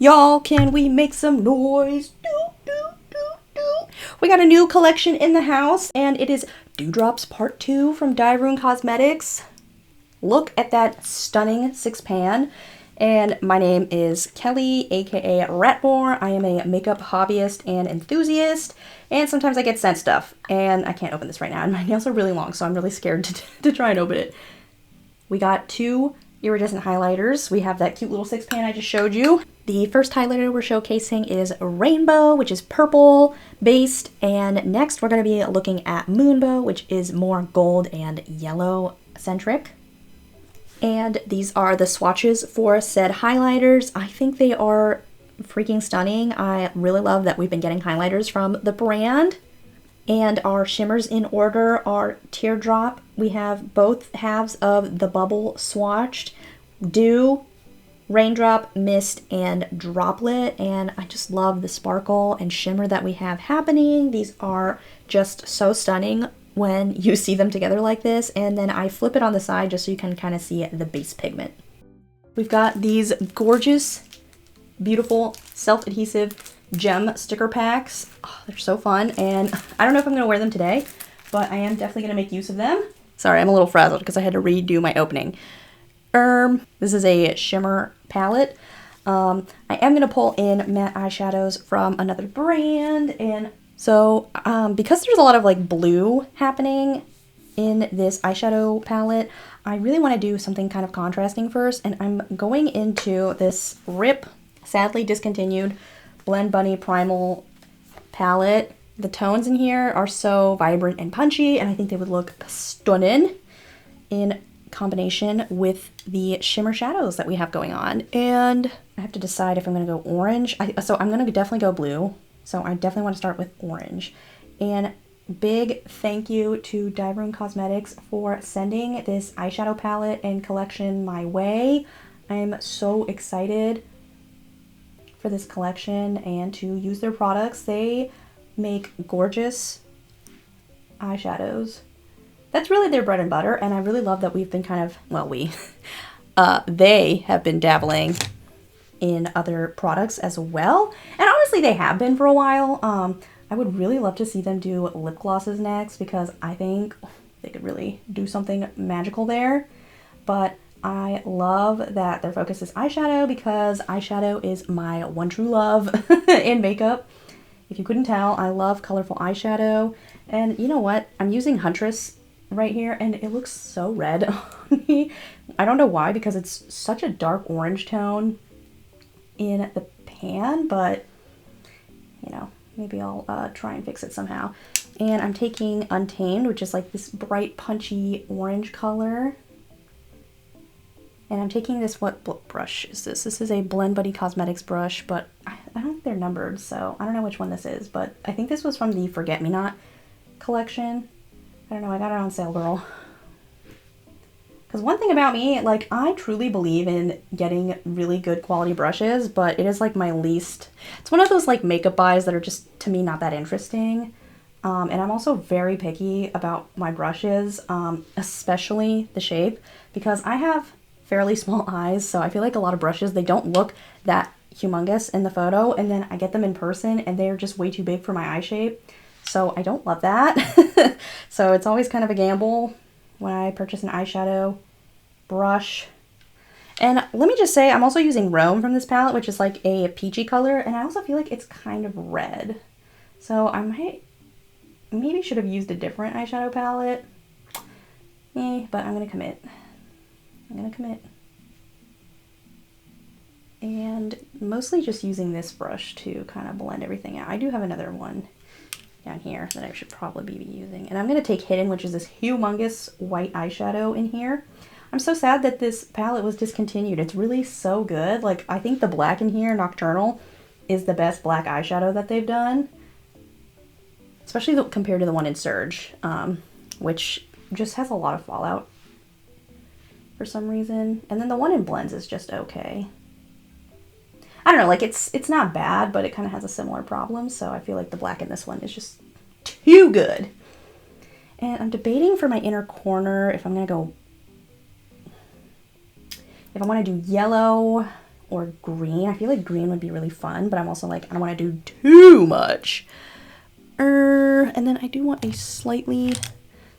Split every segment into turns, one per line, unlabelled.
Y'all, can we make some noise? Doo, doo, doo, doo. We got a new collection in the house, and it is Dewdrops Part 2 from Dieverune Cosmetics. Look at that stunning 6-pan. And my name is Kelly, aka Ratboar. I am a makeup hobbyist and enthusiast, and sometimes I get sent stuff. And I can't open this right now, and my nails are really long, so I'm really scared to try and open it. We got 2 iridescent highlighters. We have that cute little 6-pan I just showed you. The first highlighter we're showcasing is Rainbow, which is purple based, and next we're going to be looking at Moonbow, which is more gold and yellow centric. And these are the swatches for said highlighters. I think they are freaking stunning. I really love that we've been getting highlighters from the brand. And our shimmers in order are Teardrop. We have both halves of the bubble swatched, Dew, Raindrop, Mist, and Droplet. And I just love the sparkle and shimmer that we have happening. These are just so stunning when you see them together like this. And then I flip it on the side just so you can kind of see the base pigment. We've got these gorgeous, beautiful, self-adhesive gem sticker packs. Oh, they're so fun, and I don't know if I'm going to wear them today, but I am definitely going to make use of them. Sorry, I'm a little frazzled because I had to redo my opening. This is a shimmer palette. I am going to pull in matte eyeshadows from another brand, and so because there's a lot of like blue happening in this eyeshadow palette, I really want to do something kind of contrasting first, and I'm going into this RIP, sadly discontinued, Blend Bunny Primal palette. The tones in here are so vibrant and punchy, and I think they would look stunning in combination with the shimmer shadows that we have going on. And I have to decide if I'm going to go orange. So I'm going to definitely go blue. So I definitely want to start with orange. And big thank you to Dieverune Cosmetics for sending this eyeshadow palette and collection my way. I'm so excited for this collection and to use their products. They make gorgeous eyeshadows. That's really their bread and butter, and I really love that we've been kind of, well, they have been dabbling in other products as well. And honestly, they have been for a while. I would really love to see them do lip glosses next because I think they could really do something magical there. But I love that their focus is eyeshadow because eyeshadow is my one true love in makeup. If you couldn't tell, I love colorful eyeshadow. And you know what? I'm using Huntress right here and it looks so red on me. I don't know why, because it's such a dark orange tone in the pan, but you know, maybe I'll try and fix it somehow. And I'm taking Untamed, which is like this bright punchy orange color. And I'm taking this, what brush is this? This is a Blend Bunny Cosmetics brush, but I don't think they're numbered, so I don't know which one this is, but I think this was from the Forget Me Not collection. I don't know, I got it on sale, girl. Because one thing about me, like, I truly believe in getting really good quality brushes, but it is like my least, it's one of those like makeup buys that are just, to me, not that interesting. And I'm also very picky about my brushes, especially the shape, because I have fairly small eyes, so I feel like a lot of brushes, they don't look that humongous in the photo, and then I get them in person and they're just way too big for my eye shape. So I don't love that. So it's always kind of a gamble when I purchase an eyeshadow brush. And let me just say, I'm also using Rome from this palette, which is like a peachy color, and I also feel like it's kind of red. So I maybe should have used a different eyeshadow palette. But I'm gonna commit. And mostly just using this brush to kind of blend everything out. I do have another one down here that I should probably be using. And I'm going to take Hidden, which is this humongous white eyeshadow in here. I'm so sad that this palette was discontinued. It's really so good. Like, I think the black in here, Nocturnal, is the best black eyeshadow that they've done. Especially compared to the one in Surge, which just has a lot of fallout for some reason. And then the one in Blends is just okay. I don't know, like it's not bad, but it kind of has a similar problem, so I feel like the black in this one is just too good. And I'm debating for my inner corner if I'm gonna go, if I want to do yellow or green. I feel like green would be really fun, but I'm also like, I don't want to do too much. And then I do want a slightly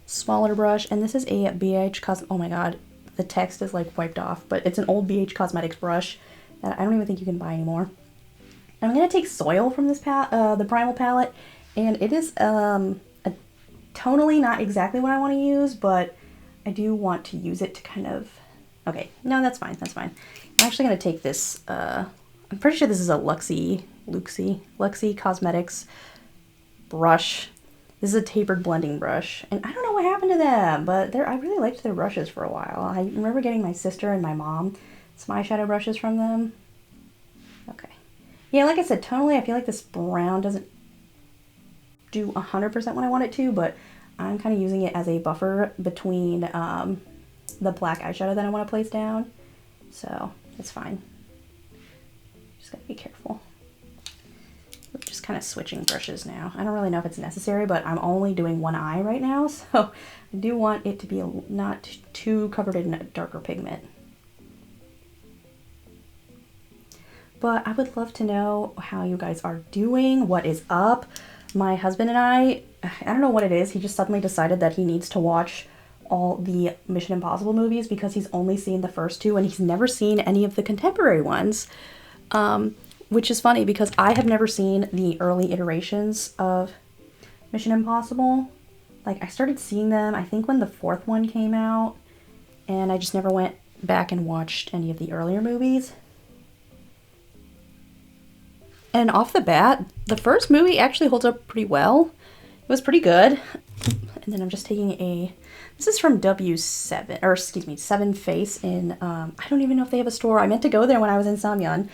smaller brush, and this is a BH oh my god, the text is like wiped off, but it's an old BH Cosmetics brush that I don't even think you can buy anymore. I'm gonna take Soil from this the Primal palette, and it is tonally not exactly what I want to use, but I do want to use it to kind of, okay, no, that's fine, that's fine. I'm actually gonna take this, I'm pretty sure this is a Luxie Cosmetics brush. This is a tapered blending brush, and I don't know what happened to them, but I really liked their brushes for a while. I remember getting my sister and my mom some eyeshadow brushes from them. Okay. Yeah, like I said, tonally, I feel like this brown doesn't do 100% what I want it to, but I'm kind of using it as a buffer between the black eyeshadow that I want to place down, so it's fine. Just gotta be careful. We're just kind of switching brushes now. I don't really know if it's necessary, but I'm only doing one eye right now, so I do want it to be not too covered in a darker pigment. But I would love to know how you guys are doing, what is up. My husband and I don't know what it is, he just suddenly decided that he needs to watch all the Mission Impossible movies because he's only seen the first two and he's never seen any of the contemporary ones. Which is funny because I have never seen the early iterations of Mission Impossible. Like, I started seeing them, I think, when the fourth one came out, and I just never went back and watched any of the earlier movies. And off the bat, the first movie actually holds up pretty well. It was pretty good. And then I'm just taking this is from W7, or excuse me, Seven Face in, I don't even know if they have a store. I meant to go there when I was in Samyeon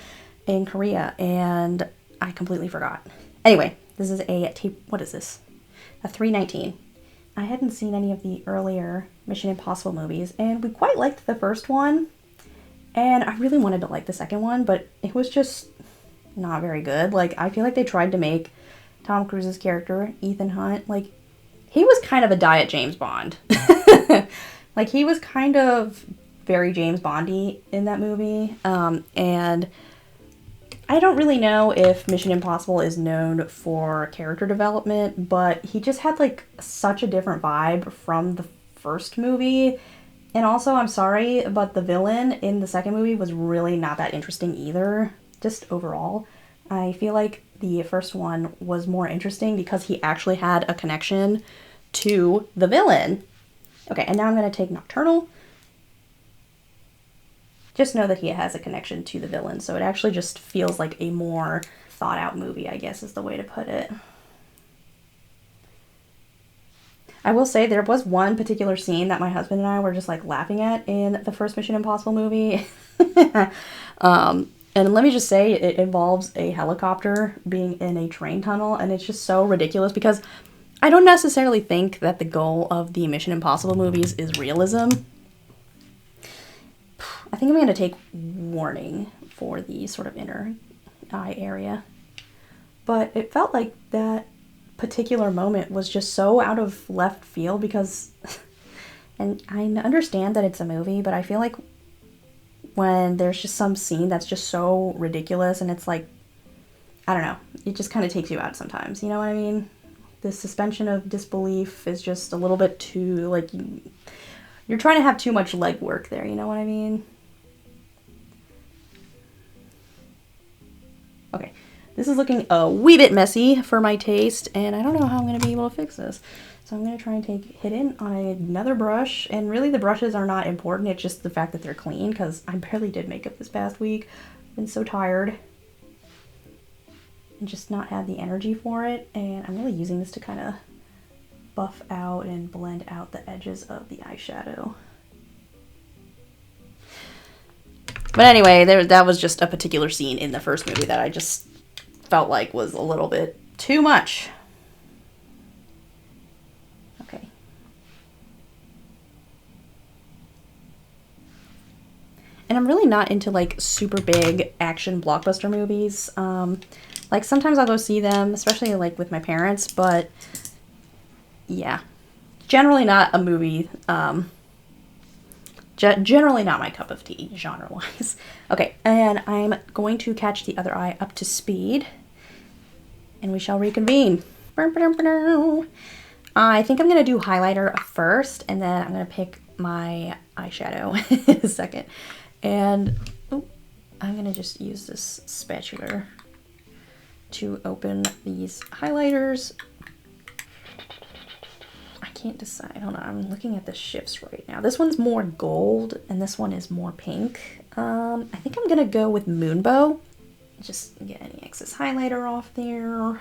in Korea, and I completely forgot. Anyway, this is a tape, what is this? A 319. I hadn't seen any of the earlier Mission Impossible movies, and we quite liked the first one, and I really wanted to like the second one, but it was just not very good. Like, I feel like they tried to make Tom Cruise's character, Ethan Hunt, like, he was kind of a diet James Bond. Like, he was kind of very James Bondy in that movie, and I don't really know if Mission Impossible is known for character development, but he just had like such a different vibe from the first movie. And also, I'm sorry, but the villain in the second movie was really not that interesting either. Just overall, I feel like the first one was more interesting because he actually had a connection to the villain. Okay, and now I'm going to take Nocturnal. Just know that he has a connection to the villain, so it actually just feels like a more thought out movie, I guess is the way to put it. I will say there was one particular scene that my husband and I were just like laughing at in the first Mission Impossible movie. And let me just say, it involves a helicopter being in a train tunnel, and it's just so ridiculous because I don't necessarily think that the goal of the Mission Impossible movies is realism. I think I'm going to take Warning for the sort of inner eye area. But it felt like that particular moment was just so out of left field because, and I understand that it's a movie, but I feel like when there's just some scene that's just so ridiculous and it's like, I don't know, it just kind of takes you out sometimes, you know what I mean? The suspension of disbelief is just a little bit too, like, you're trying to have too much legwork there, you know what I mean? Okay, this is looking a wee bit messy for my taste, and I don't know how I'm going to be able to fix this. So I'm going to try and take Hidden on another brush, and really the brushes are not important, it's just the fact that they're clean, because I barely did makeup this past week. I've been so tired, and just not had the energy for it, and I'm really using this to kind of buff out and blend out the edges of the eyeshadow. But anyway, that was just a particular scene in the first movie that I just felt like was a little bit too much. Okay. And I'm really not into like super big action blockbuster movies. Like sometimes I'll go see them, especially like with my parents, but yeah, generally not a movie Generally not my cup of tea, genre-wise. Okay, and I'm going to catch the other eye up to speed, and we shall reconvene. I think I'm going to do highlighter first, and then I'm going to pick my eyeshadow in a second. And I'm going to just use this spatula to open these highlighters. I can't decide. Hold on, I'm looking at the shifts right now. This one's more gold, and this one is more pink. I think I'm going to go with Moonbow. Just get any excess highlighter off there.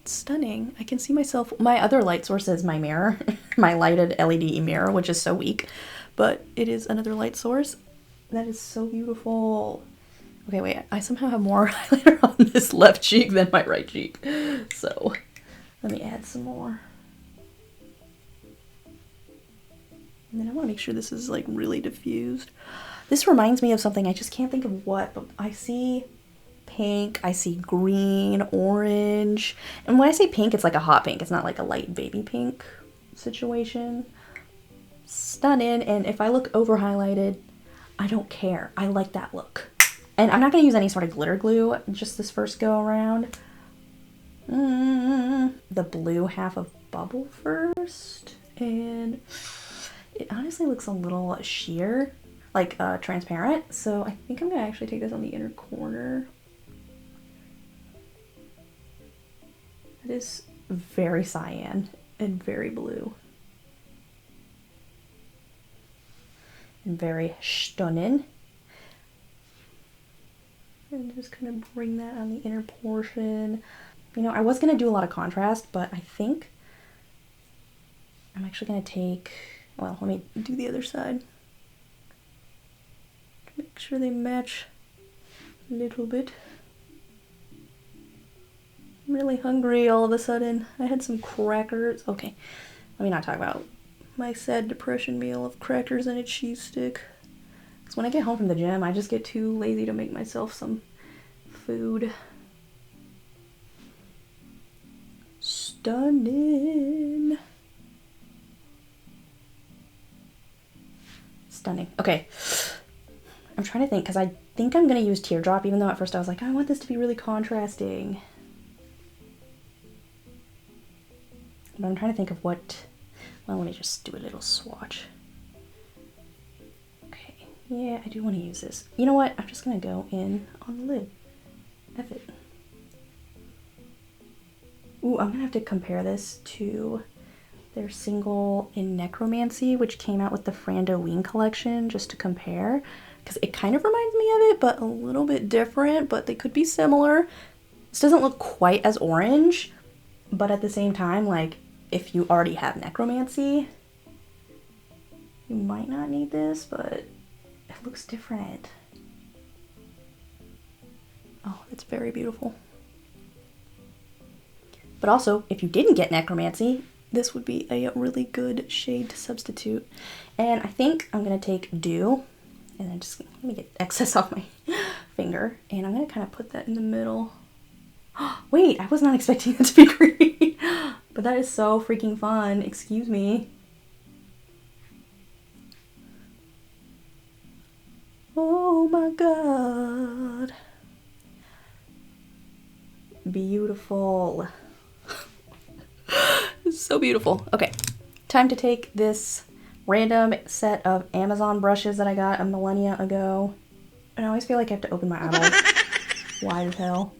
Stunning. I can see myself. My other light source is my mirror, my lighted LED mirror, which is so weak, but it is another light source. That is so beautiful. Okay, wait, I somehow have more highlighter on this left cheek than my right cheek. So let me add some more. And then I want to make sure this is like really diffused. This reminds me of something, I just can't think of what, but I see pink, I see green, orange, and when I say pink, it's like a hot pink. It's not like a light baby pink situation. Stunning. And if I look over highlighted, I don't care. I like that look. And I'm not going to use any sort of glitter glue just this first go around. The blue half of bubble first, and it honestly looks a little sheer, like transparent, so I think I'm going to actually take this on the inner corner. It is very cyan and very blue. And very stunning. And just kind of bring that on the inner portion. You know, I was going to do a lot of contrast, but I think I'm actually going to take, well, let me do the other side. Make sure they match a little bit. I'm really hungry all of a sudden. I had some crackers. Okay, let me not talk about my sad depression meal of crackers and a cheese stick. Because when I get home from the gym, I just get too lazy to make myself some food. Stunning. Stunning. Okay. I'm trying to think, because I think I'm going to use Teardrop, even though at first I was like, I want this to be really contrasting. But I'm trying to think of what, well, let me just do a little swatch. Okay, yeah, I do want to use this. You know what? I'm just going to go in on the lid. F it. Ooh, I'm going to have to compare this to their single in Necromancy, which came out with the Frandoween collection, just to compare. Because it kind of reminds me of it, but a little bit different, but they could be similar. This doesn't look quite as orange, but at the same time, like, if you already have Necromancy, you might not need this, but it looks different. Oh, it's very beautiful. But also, if you didn't get Necromancy, this would be a really good shade to substitute. And I think I'm going to take Dew, and then just let me get excess off my finger, and I'm going to kind of put that in the middle. Wait, I was not expecting it to be green. But that is so freaking fun. Excuse me. Oh my god. Beautiful. It's so beautiful. Okay, time to take this random set of Amazon brushes that I got a millennia ago. And I always feel like I have to open my eyeballs wide as hell.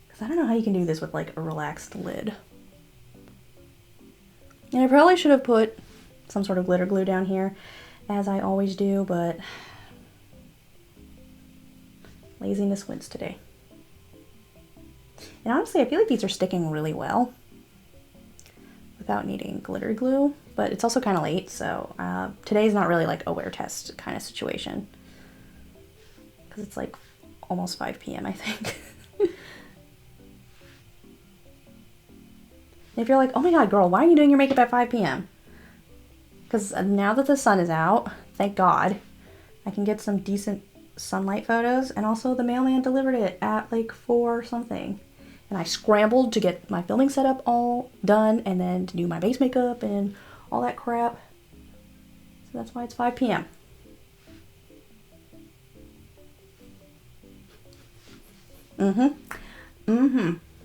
Because I don't know how you can do this with like a relaxed lid. And I probably should have put some sort of glitter glue down here, as I always do, but laziness wins today. And honestly, I feel like these are sticking really well without needing glitter glue, but it's also kind of late, so today's not really like a wear test kind of situation. Because it's like almost 5 p.m. I think. If you're like, oh my god, girl, why are you doing your makeup at 5 p.m.? Because now that the sun is out, thank God, I can get some decent sunlight photos, and also the mailman delivered it at like 4 something. And I scrambled to get my filming setup all done and then to do my base makeup and all that crap. So that's why it's 5 p.m.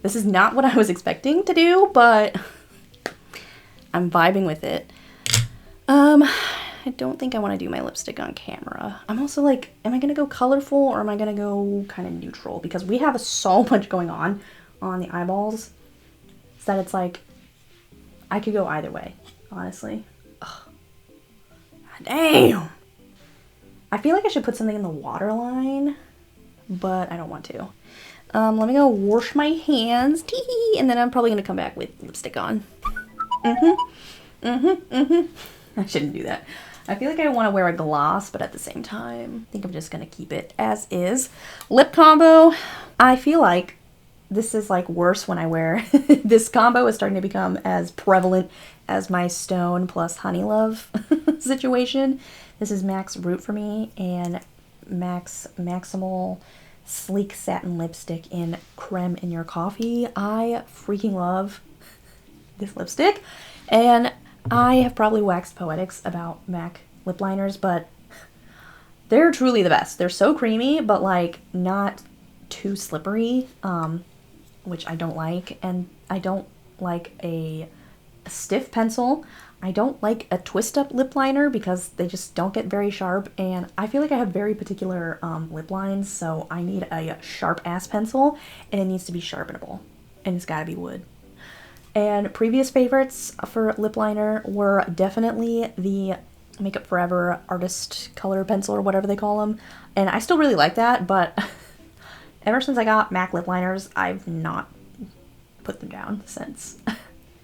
This is not what I was expecting to do, but I'm vibing with it. I don't think I want to do my lipstick on camera. I'm also like, am I going to go colorful or am I going to go kind of neutral? Because we have so much going on the eyeballs that it's like, I could go either way, honestly. Ugh. Damn! I feel like I should put something in the waterline, but I don't want to. Let me go wash my hands, and then I'm probably going to come back with lipstick on. I shouldn't do that. I feel like I want to wear a gloss, but at the same time, I think I'm just going to keep it as is. Lip combo, I feel like this is like worse when I wear this combo is starting to become as prevalent as my Stone plus Honey Love situation. This is MAC's Root for me and MAC's Maximal Sleek Satin Lipstick in Creme in Your Coffee. I freaking love this lipstick, and I have probably waxed poetics about MAC lip liners, but they're truly the best. They're so creamy, but like not too slippery, which I don't like, and I don't like a stiff pencil. I don't like a twist up lip liner because they just don't get very sharp, and I feel like I have very particular lip lines, so I need a sharp ass pencil, and it needs to be sharpenable, and it's gotta be wood. And previous favorites for lip liner were definitely the Makeup Forever Artist Color Pencil or whatever they call them, and I still really like that, but ever since I got MAC lip liners, I've not put them down since.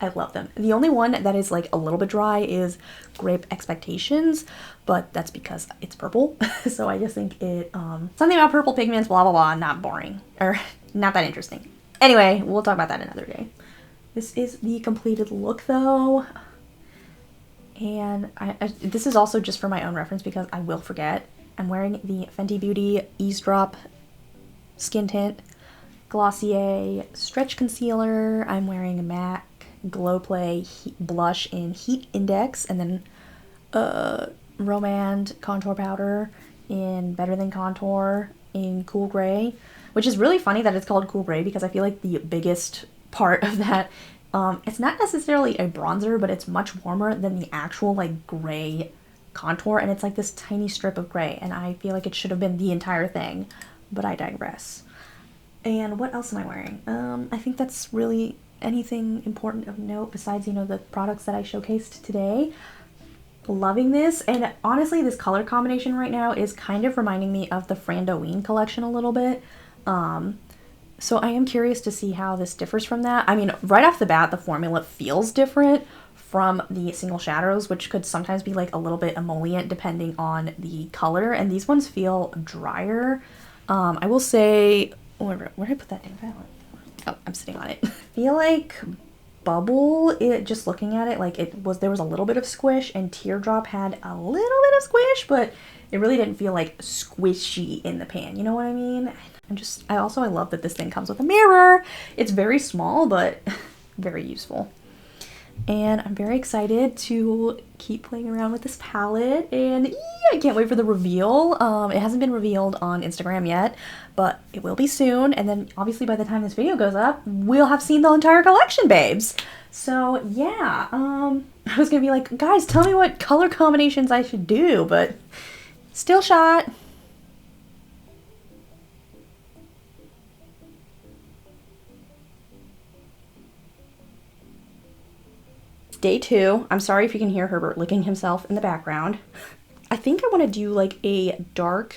I love them. The only one that is like a little bit dry is Grape Expectations, but that's because it's purple. So I just think it, something about purple pigments, blah, blah, blah, not boring, or not that interesting. Anyway, we'll talk about that another day. This is the completed look though. And this is also just for my own reference because I will forget. I'm wearing the Fenty Beauty Eavesdrop Skin Tint Glossier Stretch Concealer. I'm wearing a MAC Glow Play Blush in Heat Index, and then Romand Contour Powder in Better Than Contour in Cool Gray, which is really funny that it's called Cool Gray because I feel like the biggest part of that, it's not necessarily a bronzer, but it's much warmer than the actual like gray contour, and it's like this tiny strip of gray, and I feel like it should have been the entire thing, but I digress. And what else am I wearing? I think that's really anything important of note besides, you know, the products that I showcased today. Loving this, and honestly this color combination right now is kind of reminding me of the Frandoween collection a little bit. So I am curious to see how this differs from that. I mean, right off the bat, the formula feels different from the single shadows, which could sometimes be like a little bit emollient depending on the color, and these ones feel drier. I will say, where did I put that damn palette? Oh, I'm sitting on it. I feel like Bubble, just looking at it, like there was a little bit of squish, and Teardrop had a little bit of squish, but it really didn't feel like squishy in the pan, you know what I mean? I love that this thing comes with a mirror. It's very small, but very useful. And I'm very excited to keep playing around with this palette, and I can't wait for the reveal. It hasn't been revealed on Instagram yet, but it will be soon, and then obviously by the time this video goes up, we'll have seen the entire collection, babes. So yeah, I was gonna be like, guys, tell me what color combinations I should do, but still shot. Day 2. I'm sorry if you can hear Herbert licking himself in the background. I think I want to do like a dark,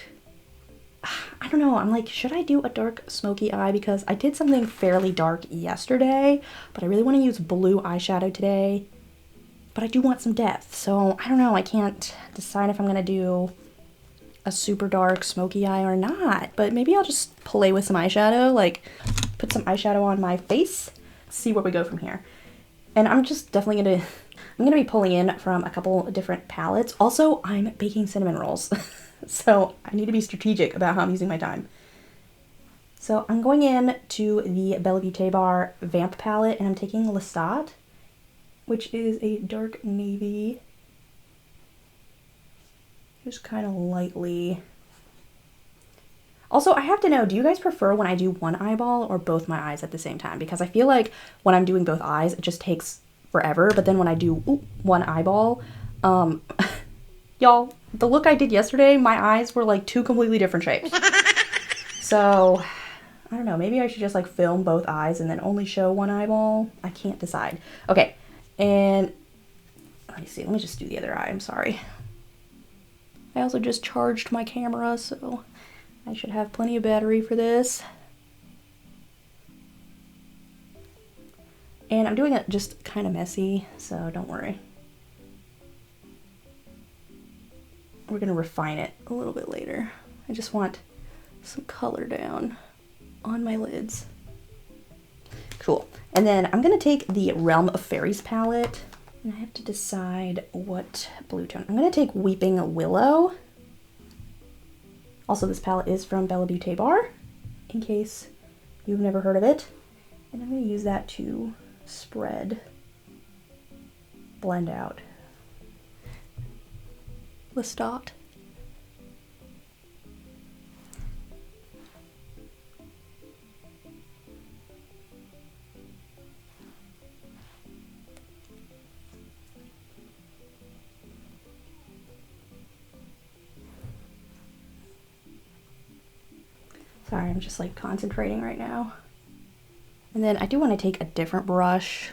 I don't know, I'm like, should I do a dark smoky eye? Because I did something fairly dark yesterday, but I really want to use blue eyeshadow today. But I do want some depth, so I don't know, I can't decide if I'm going to do a super dark smoky eye or not. But maybe I'll just play with some eyeshadow, like put some eyeshadow on my face, see where we go from here. And I'm just definitely I'm gonna be pulling in from a couple different palettes. Also, I'm baking cinnamon rolls. So I need to be strategic about how I'm using my time. So I'm going in to the Bella Beauté Bar Vamp palette, and I'm taking Lestat, which is a dark navy. Just kind of lightly. Also, I have to know, do you guys prefer when I do one eyeball or both my eyes at the same time? Because I feel like when I'm doing both eyes, it just takes forever. But then when I do one eyeball, y'all, the look I did yesterday, my eyes were like 2 completely different shapes. So, I don't know, maybe I should just like film both eyes and then only show one eyeball. I can't decide. Okay, and let me see, let me just do the other eye, I'm sorry. I also just charged my camera, so I should have plenty of battery for this. And I'm doing it just kind of messy, so don't worry. We're gonna refine it a little bit later. I just want some color down on my lids. Cool. And then I'm gonna take the Realm of Fairies palette, and I have to decide what blue tone. I'm gonna take Weeping Willow. Also, this palette is from Bella Beauté Bar, in case you've never heard of it. And I'm gonna use that to spread, blend out Lestat. Sorry, I'm just like concentrating right now. And then I do want to take a different brush.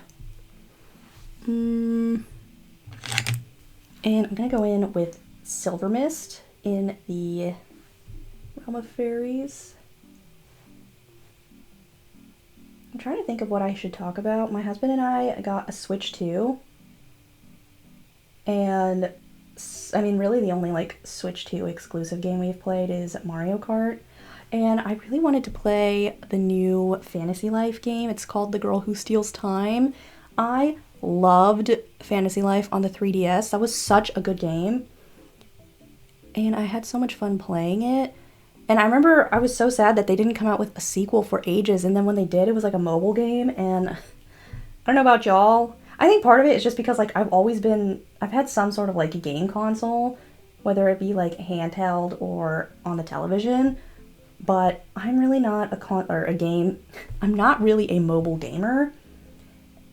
And I'm gonna go in with Silver Mist in the Realm of Fairies. I'm trying to think of what I should talk about. My husband and I got a Switch 2. And I mean, really the only like Switch 2 exclusive game we've played is Mario Kart. And I really wanted to play the new Fantasy Life game. It's called The Girl Who Steals Time. I loved Fantasy Life on the 3DS. That was such a good game. And I had so much fun playing it. And I remember I was so sad that they didn't come out with a sequel for ages. And then when they did, it was like a mobile game. And I don't know about y'all. I think part of it is just because like I've had some sort of like a game console, whether it be like handheld or on the television. But I'm really not I'm not really a mobile gamer.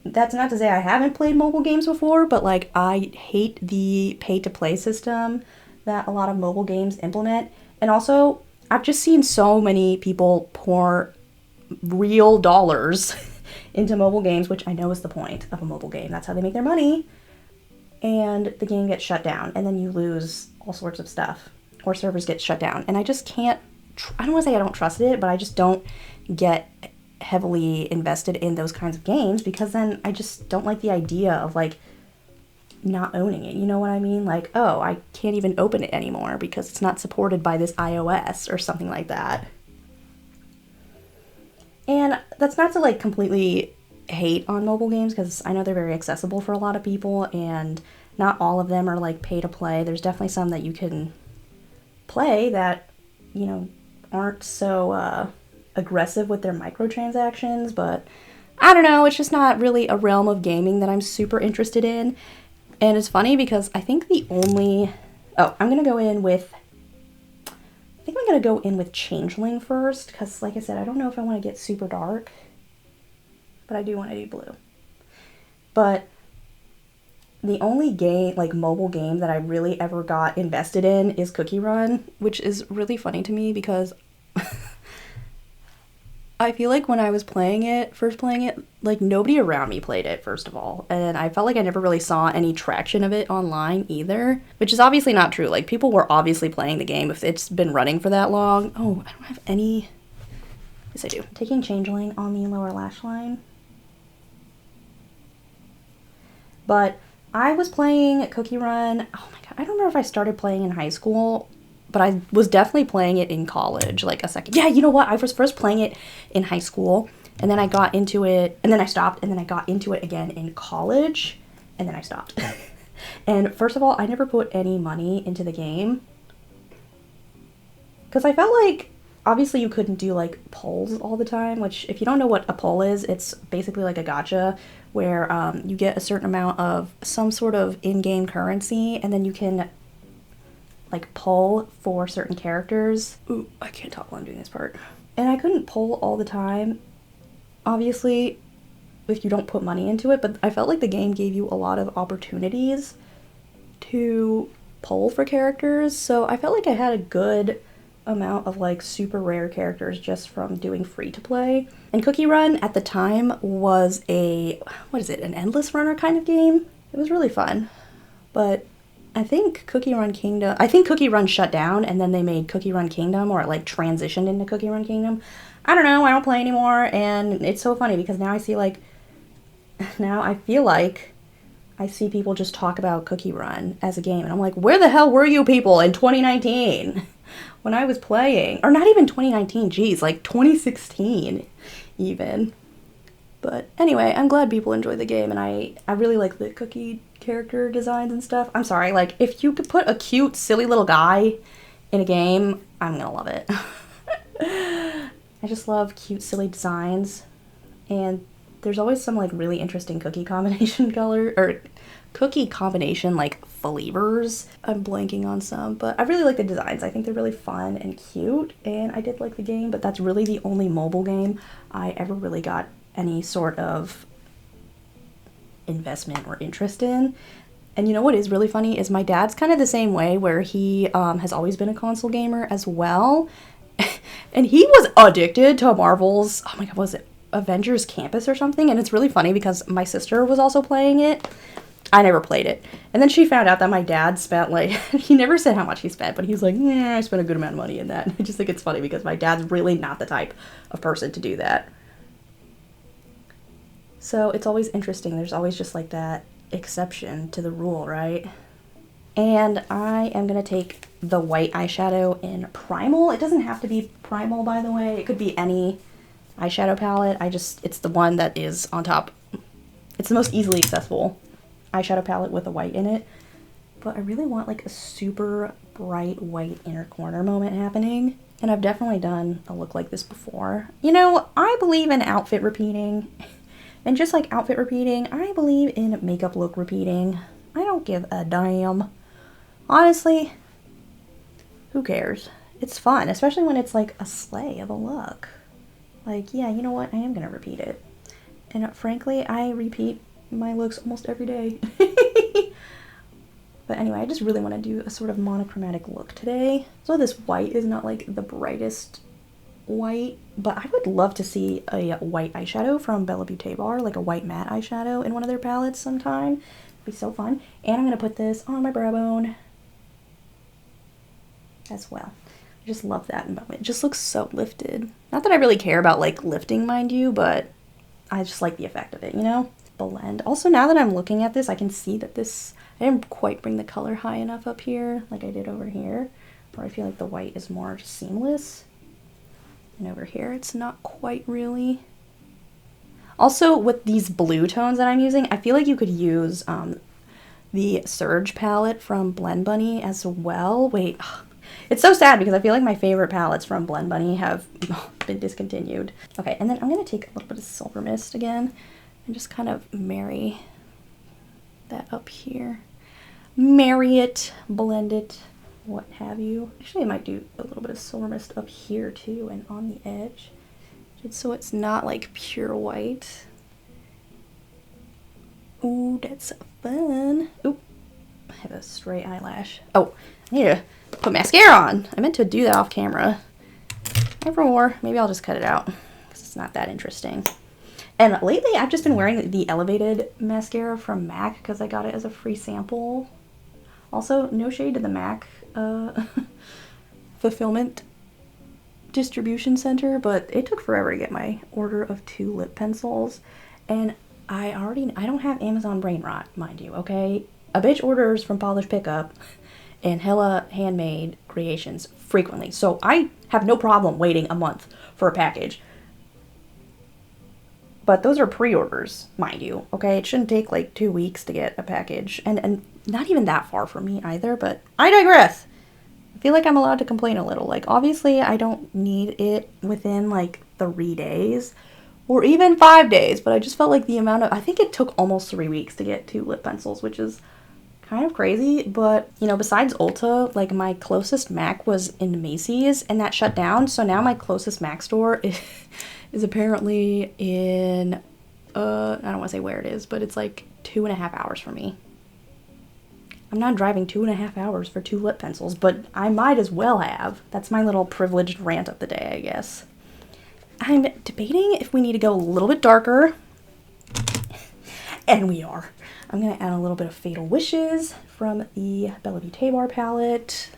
That's not to say I haven't played mobile games before, but like I hate the pay-to-play system that a lot of mobile games implement. And also, I've just seen so many people pour real dollars into mobile games, which I know is the point of a mobile game. That's how they make their money. And the game gets shut down, and then you lose all sorts of stuff, or servers get shut down. And I just can't, I don't want to say I don't trust it, but I just don't get heavily invested in those kinds of games, because then I just don't like the idea of like not owning it. You know what I mean? Like, oh, I can't even open it anymore because it's not supported by this iOS or something like that. And that's not to like completely hate on mobile games, because I know they're very accessible for a lot of people, and not all of them are like pay to play. There's definitely some that you can play that, you know, aren't so aggressive with their microtransactions, but I don't know, it's just not really a realm of gaming that I'm super interested in. And it's funny because I think I'm gonna go in with Changeling first, because like I said, I don't know if I want to get super dark, but I do want to do blue. But the only game, like mobile game, that I really ever got invested in is Cookie Run, which is really funny to me because I feel like when I was first playing it, like nobody around me played it, first of all. And I felt like I never really saw any traction of it online either, which is obviously not true. Like people were obviously playing the game if it's been running for that long. Oh, I don't have any. Yes, I do. I'm taking Changeling on the lower lash line. But I was playing Cookie Run. Oh my god, I don't remember if I started playing in high school, but I was definitely playing it in college, like a second. Yeah, you know what? I was first playing it in high school, and then I got into it, and then I stopped, and then I got into it again in college, and then I stopped. And first of all, I never put any money into the game. Because I felt like, obviously you couldn't do like polls all the time, which if you don't know what a poll is, it's basically like a gacha where you get a certain amount of some sort of in-game currency and then you can like poll for certain characters. Ooh, I can't talk while I'm doing this part. And I couldn't poll all the time, obviously, if you don't put money into it, but I felt like the game gave you a lot of opportunities to poll for characters, so I felt like I had a good amount of like super rare characters just from doing free to play. And Cookie Run at the time was a, what is it, an endless runner kind of game? It was really fun. But I think Cookie Run shut down and then they made Cookie Run Kingdom, or it like transitioned into Cookie Run Kingdom. I don't know, I don't play anymore, and it's so funny because now I feel like I see people just talk about Cookie Run as a game, and I'm like, where the hell were you people in 2019 when I was playing? Or not even 2019, geez, like 2016 even. But anyway, I'm glad people enjoy the game, and I really like the Cookie character designs and stuff. I'm sorry, like, if you could put a cute, silly little guy in a game, I'm gonna love it. I just love cute, silly designs, and there's always some, like, really interesting cookie combination like, flavors. I'm blanking on some, but I really like the designs. I think they're really fun and cute, and I did like the game, but that's really the only mobile game I ever really got any sort of investment or interest in. And you know what is really funny is my dad's kind of the same way, where he has always been a console gamer as well. And he was addicted to Marvel's, oh my god, was it Avengers Campus or something? And it's really funny because my sister was also playing it. I never played it. And then she found out that my dad spent, like, he never said how much he spent, but he was like, yeah, I spent a good amount of money in that. I just think it's funny because my dad's really not the type of person to do that. So it's always interesting. There's always just like that exception to the rule, right? And I am going to take the white eyeshadow in Primal. It doesn't have to be Primal, by the way. It could be any eyeshadow palette. It's the one that is on top. It's the most easily accessible eyeshadow palette with a white in it. But I really want like a super bright white inner corner moment happening. And I've definitely done a look like this before. You know, I believe in outfit repeating. And just like outfit repeating, I believe in makeup look repeating. I don't give a damn. Honestly, who cares? It's fun, especially when it's like a sleigh of a look. Like, yeah, you know what? I am gonna repeat it. And frankly, I repeat my looks almost every day. But anyway, I just really want to do a sort of monochromatic look today. So this white is not like the brightest white, but I would love to see a white eyeshadow from Bella Beauté Bar, like a white matte eyeshadow in one of their palettes sometime. It'd be so fun. And I'm gonna put this on my brow bone as well. I just love that moment. It just looks so lifted. Not that I really care about like lifting, mind you, but I just like the effect of it, you know? Blend. Also, now that I'm looking at this, I can see that this, I didn't quite bring the color high enough up here like I did over here, where I feel like the white is more just seamless. And over here, it's not quite really. Also, with these blue tones that I'm using, I feel like you could use the Surge palette from Blend Bunny as well. Wait, it's so sad because I feel like my favorite palettes from Blend Bunny have been discontinued. Okay, and then I'm going to take a little bit of Silver Mist again and just kind of marry that up here. Marry it, blend it, what have you. Actually, I might do a little bit of Silver Mist up here too and on the edge, just so it's not like pure white. Ooh, that's fun. Ooh, I have a stray eyelash. Oh, I need to put mascara on. I meant to do that off camera. Nevermore. Maybe I'll just cut it out because it's not that interesting. And lately, I've just been wearing the Elevated mascara from MAC because I got it as a free sample. Also, no shade to the MAC fulfillment distribution center, but it took forever to get my order of 2 lip pencils. And I don't have Amazon brain rot, mind you, okay? A bitch orders from Polish Pickup and hella handmade creations frequently. So I have no problem waiting a month for a package. But those are pre-orders, mind you, okay? It shouldn't take like 2 weeks to get a package. And not even that far from me either, but I digress. I feel like I'm allowed to complain a little. Like, obviously, I don't need it within, like, 3 days. Or even 5 days. But I just felt like the amount of... I think it took almost 3 weeks to get 2 lip pencils, which is kind of crazy. But, you know, besides Ulta, like, my closest MAC was in Macy's. And that shut down. So now my closest MAC store is apparently in... I don't want to say where it is. But it's, like, 2.5 hours from me. I'm not driving 2.5 hours for 2 lip pencils, but I might as well have. That's my little privileged rant of the day, I guess. I'm debating if we need to go a little bit darker. And we are. I'm going to add a little bit of Fatal Wishes from the Bella Beauté Bar palette.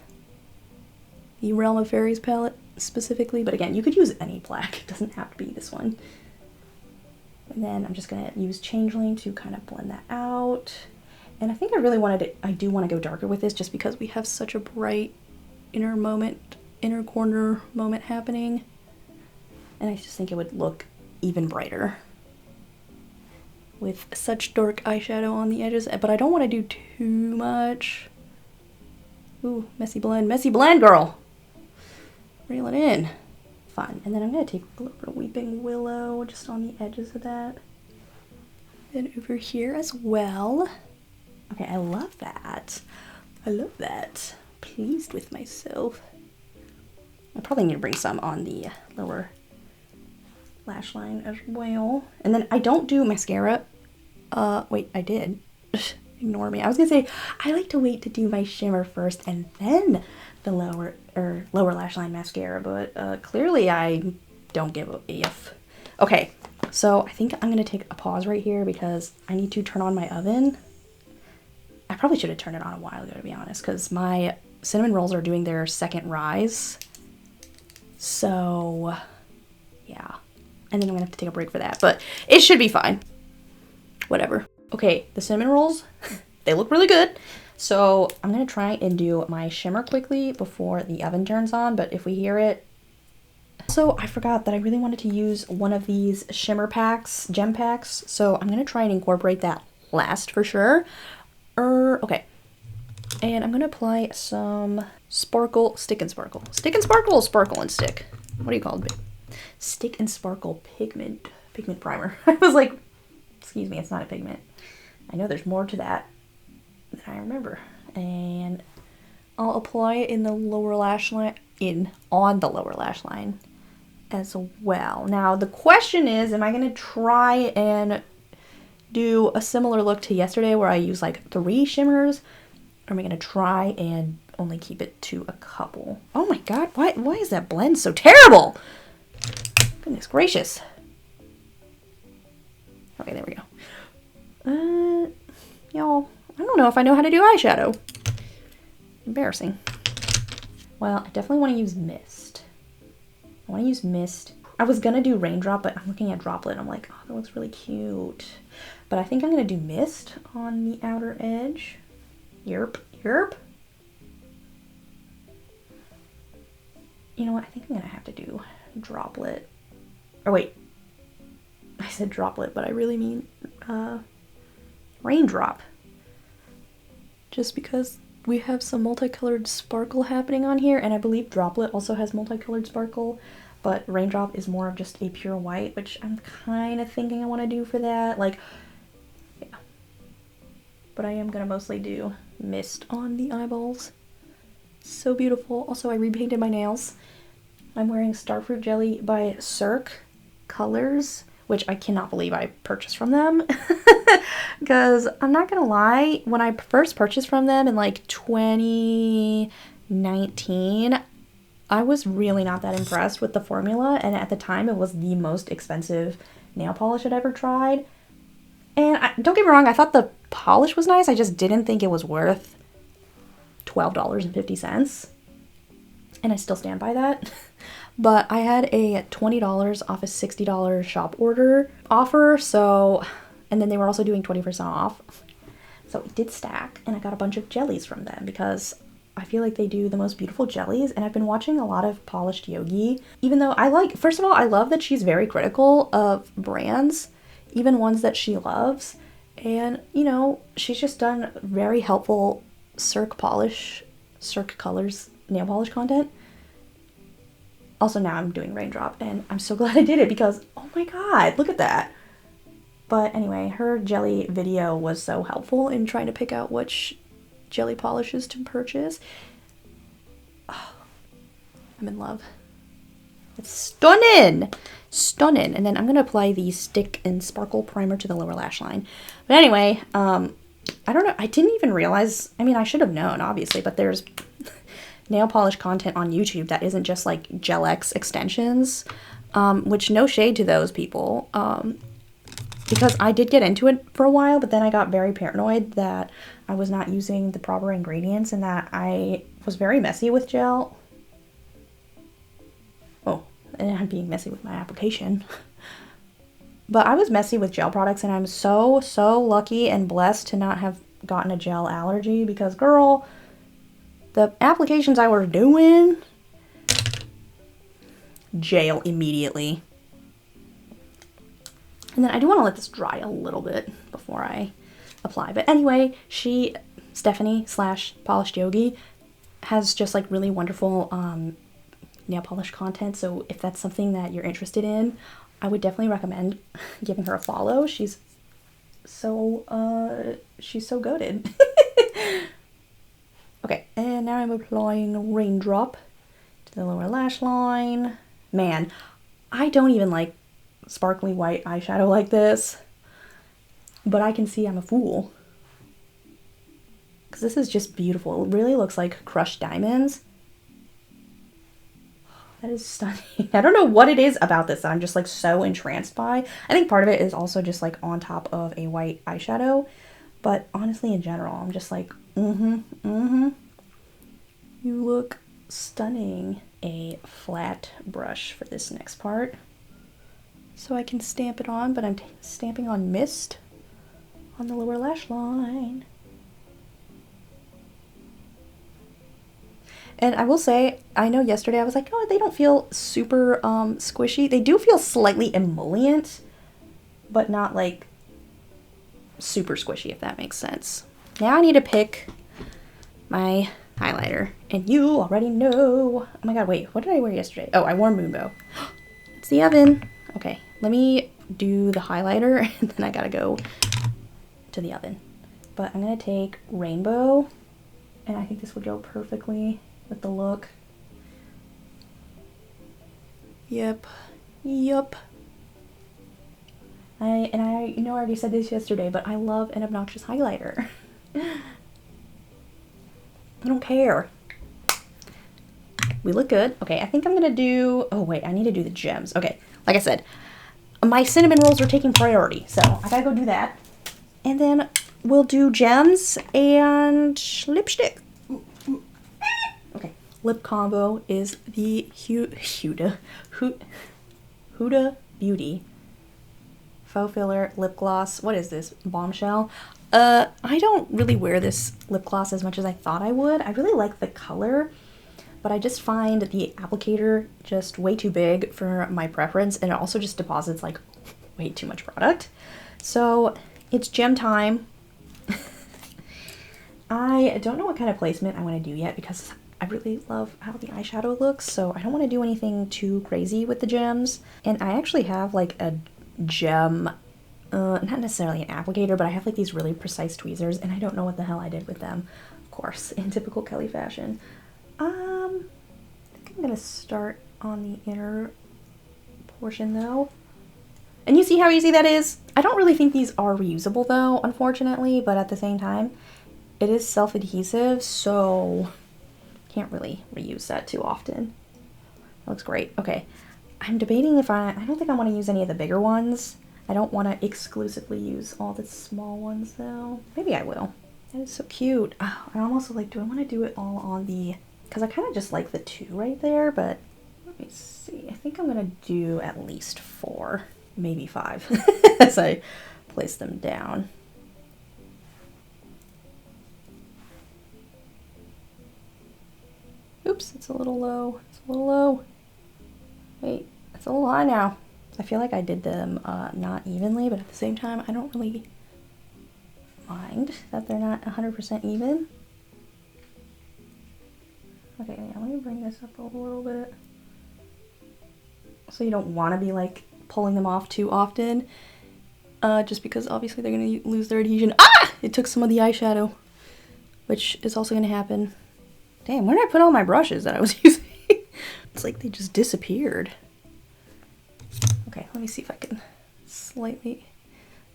The Realm of Fairies palette specifically. But again, you could use any black. It doesn't have to be this one. And then I'm just going to use Changeling to kind of blend that out. And I think I do want to go darker with this just because we have such a bright inner corner moment happening. And I just think it would look even brighter with such dark eyeshadow on the edges. But I don't want to do too much. Ooh, messy blend, girl. Reel it in. Fun. And then I'm going to take a little bit of Weeping Willow just on the edges of that. Then over here as well. Okay, I love that. I love that. Pleased with myself. I probably need to bring some on the lower lash line as well. And then I don't do mascara. Wait, I did. Ignore me. I was gonna say, I like to wait to do my shimmer first and then the lower lash line mascara, but clearly I don't give a F. Okay, so I think I'm gonna take a pause right here because I need to turn on my oven. I probably should have turned it on a while ago, to be honest, because my cinnamon rolls are doing their second rise. So, yeah. And then I'm going to have to take a break for that, but it should be fine. Whatever. Okay, the cinnamon rolls, they look really good. So I'm going to try and do my shimmer quickly before the oven turns on, but if we hear it... So I forgot that I really wanted to use one of these shimmer packs, gem packs, so I'm going to try and incorporate that last for sure. Okay, and I'm gonna apply some sparkle, stick and sparkle, sparkle and stick. What do you call it? Stick and sparkle pigment primer. I was like, excuse me, it's not a pigment. I know there's more to that than I remember. And I'll apply it in the lower lash line, on the lower lash line as well. Now the question is, am I gonna try and do a similar look to yesterday where I use like 3 shimmers, or am I gonna try and only keep it to a couple? Oh my god, why is that blend so terrible? Goodness gracious. Okay, there we go. Y'all, I don't know if I know how to do eyeshadow. Embarrassing. Well, I definitely want to use mist. I was gonna do Raindrop, but I'm looking at Droplet and I'm like, oh, that looks really cute. But I think I'm gonna do mist on the outer edge. Yerp. You know what? I think I'm gonna have to do Droplet. Or wait, I said Droplet, but I really mean Raindrop. Just because we have some multicolored sparkle happening on here, and I believe Droplet also has multicolored sparkle. But Raindrop is more of just a pure white, which I'm kind of thinking I want to do for that. Like, yeah. But I am going to mostly do mist on the eyeballs. So beautiful. Also, I repainted my nails. I'm wearing Starfruit Jelly by Cirque Colors, which I cannot believe I purchased from them. Because I'm not going to lie, when I first purchased from them in like 2019, I was really not that impressed with the formula, and at the time it was the most expensive nail polish I'd ever tried. And don't get me wrong, I thought the polish was nice, I just didn't think it was worth $12.50. And I still stand by that. But I had a $20 off a $60 shop order offer, so, and then they were also doing 20% off. So it did stack, and I got a bunch of jellies from them because I feel like they do the most beautiful jellies, and I've been watching a lot of Polished Yogi. Even though first of all, I love that she's very critical of brands, even ones that she loves. And, you know, she's just done very helpful Cirque Colors nail polish content. Also, now I'm doing Raindrop, and I'm so glad I did it because, oh my god, look at that. But anyway, her jelly video was so helpful in trying to pick out which jelly polishes to purchase. Oh, I'm in love. It's stunning! Stunning! And then I'm going to apply the Stick and Sparkle Primer to the lower lash line. But anyway, I don't know, I didn't even realize, I mean, I should have known, obviously, but there's nail polish content on YouTube that isn't just like Gel X extensions, which no shade to those people, because I did get into it for a while, but then I got very paranoid that I was not using the proper ingredients and that I was very messy with gel. Oh, and I'm being messy with my application. But I was messy with gel products, and I'm so lucky and blessed to not have gotten a gel allergy because, girl, the applications I was doing, jail immediately. And then I do want to let this dry a little bit before I apply. But anyway, Stephanie / Polished Yogi, has just like really wonderful nail polish content. So if that's something that you're interested in, I would definitely recommend giving her a follow. She's so goated. Okay, and now I'm applying Raindrop to the lower lash line. Man, I don't even like sparkly white eyeshadow like this, but I can see I'm a fool. Because this is just beautiful. It really looks like crushed diamonds. That is stunning. I don't know what it is about this that I'm just like so entranced by. I think part of it is also just like on top of a white eyeshadow. But honestly, in general, I'm just like, You look stunning. A flat brush for this next part, so I can stamp it on, but I'm stamping on mist on the lower lash line. And I will say, I know yesterday I was like, oh, they don't feel super squishy. They do feel slightly emollient, but not like super squishy, if that makes sense. Now I need to pick my highlighter, and you already know. Oh my god, wait, what did I wear yesterday? Oh, I wore Moonbow. It's the oven. Okay, let me do the highlighter, and then I gotta go to the oven. But I'm gonna take Rainbow, and I think this would go perfectly with the look. Yep. I know I already said this yesterday, but I love an obnoxious highlighter. I don't care. We look good. Okay, I think I'm gonna do, oh wait, I need to do the gems. Okay, like I said, my cinnamon rolls are taking priority, so I gotta go do that. And then we'll do gems and lipstick. Okay, lip combo is the Huda Beauty Faux Filler Lip Gloss. What is this? Bombshell. I don't really wear this lip gloss as much as I thought I would. I really like the color, but I just find the applicator just way too big for my preference, and it also just deposits like way too much product. So it's gem time. I don't know what kind of placement I want to do yet because I really love how the eyeshadow looks, so I don't want to do anything too crazy with the gems. And I actually have like a gem, not necessarily an applicator, but I have like these really precise tweezers, and I don't know what the hell I did with them, of course, in typical Kelly fashion. I think I'm gonna start on the inner portion though. And you see how easy that is? I don't really think these are reusable though, unfortunately, but at the same time, it is self-adhesive, so can't really reuse that too often. That looks great. Okay, I'm debating if I don't think I want to use any of the bigger ones. I don't want to exclusively use all the small ones though. Maybe I will. That is so cute. Oh, I almost like, do I want to do it all on the, because I kind of just like the two right there, but let me see. I think I'm going to do at least 4, maybe 5 as I place them down. Oops, it's a little low. It's a little low. Wait, it's a little high now. I feel like I did them not evenly, but at the same time, I don't really mind that they're not 100% even. Okay, yeah, let me bring this up a little bit. So you don't want to be like pulling them off too often. Just because obviously they're going to lose their adhesion. Ah! It took some of the eyeshadow, which is also going to happen. Damn, where did I put all my brushes that I was using? It's like they just disappeared. Okay, let me see if I can slightly...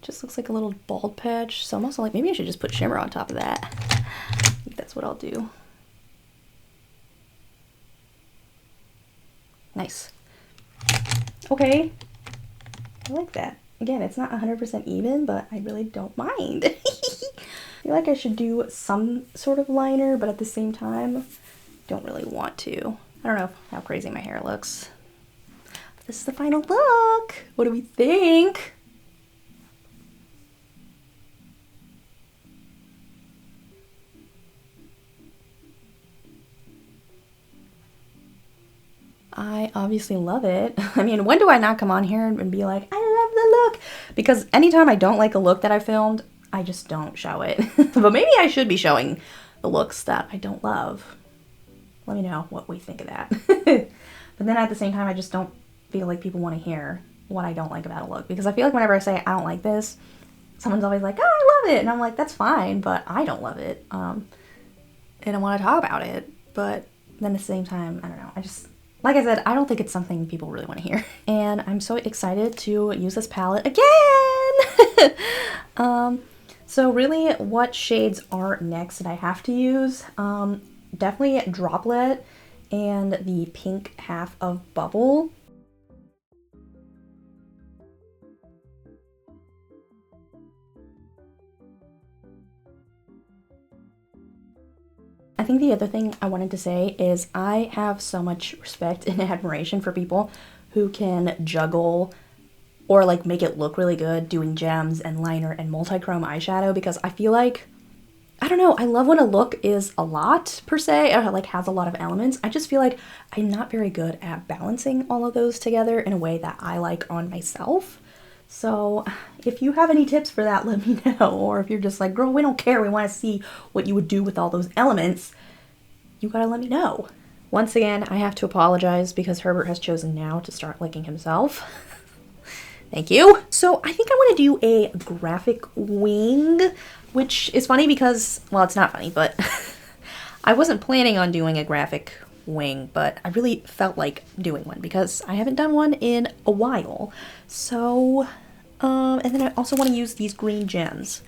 Just looks like a little bald patch. So I'm also like, maybe I should just put shimmer on top of that. I think that's what I'll do. Nice. Okay. I like that. Again, it's not 100% even, but I really don't mind. I feel like I should do some sort of liner, but at the same time, don't really want to. I don't know how crazy my hair looks. But this is the final look. What do we think? I obviously love it. I mean, when do I not come on here and be like, I love the look? Because anytime I don't like a look that I filmed, I just don't show it. But maybe I should be showing the looks that I don't love. Let me know what we think of that. But then at the same time, I just don't feel like people want to hear what I don't like about a look. Because I feel like whenever I say I don't like this, someone's always like, oh, I love it. And I'm like, that's fine, but I don't love it. And I want to talk about it. But then at the same time, I don't know. Like I said, I don't think it's something people really want to hear. And I'm so excited to use this palette again! So really, what shades are next that I have to use? Definitely Droplet and the pink half of Bubble. I think the other thing I wanted to say is I have so much respect and admiration for people who can juggle or like make it look really good doing gems and liner and multi-chrome eyeshadow, because I feel like, I don't know, I love when a look is a lot per se, or like has a lot of elements. I just feel like I'm not very good at balancing all of those together in a way that I like on myself. So if you have any tips for that, let me know. Or if you're just like, girl, we don't care, we want to see what you would do with all those elements, you gotta let me know. Once again, I have to apologize because Herbert has chosen now to start licking himself. Thank you. So I think I want to do a graphic wing, which is funny because, well, it's not funny, but I wasn't planning on doing a graphic wing, but I really felt like doing one because I haven't done one in a while. So, and then I also want to use these green gems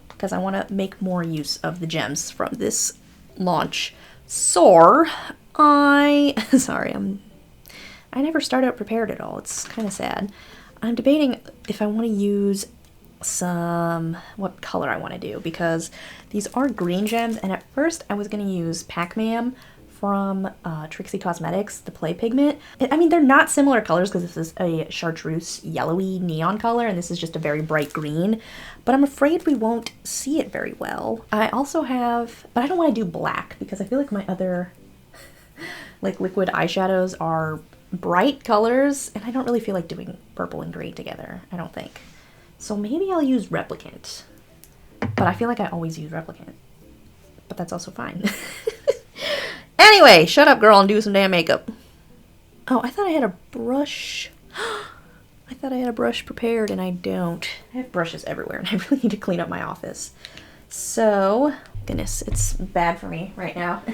because I want to make more use of the gems from this launch. So, I never start out prepared at all. It's kind of sad. I'm debating if I want to use what color I want to do, because these are green gems, and at first I was going to use Pac-Man from Trixie Cosmetics, the Play Pigment. I mean, they're not similar colors because this is a chartreuse yellowy neon color, and this is just a very bright green, but I'm afraid we won't see it very well. I also have, but I don't want to do black because I feel like my other like liquid eyeshadows are bright colors, and I don't really feel like doing purple and green together, I don't think. So maybe I'll use Replicant, but I feel like I always use Replicant, but that's also fine. Anyway, shut up, girl, and do some damn makeup. Oh, I thought I had a brush. I thought I had a brush prepared, and I don't. I have brushes everywhere, and I really need to clean up my office. So, goodness, it's bad for me right now.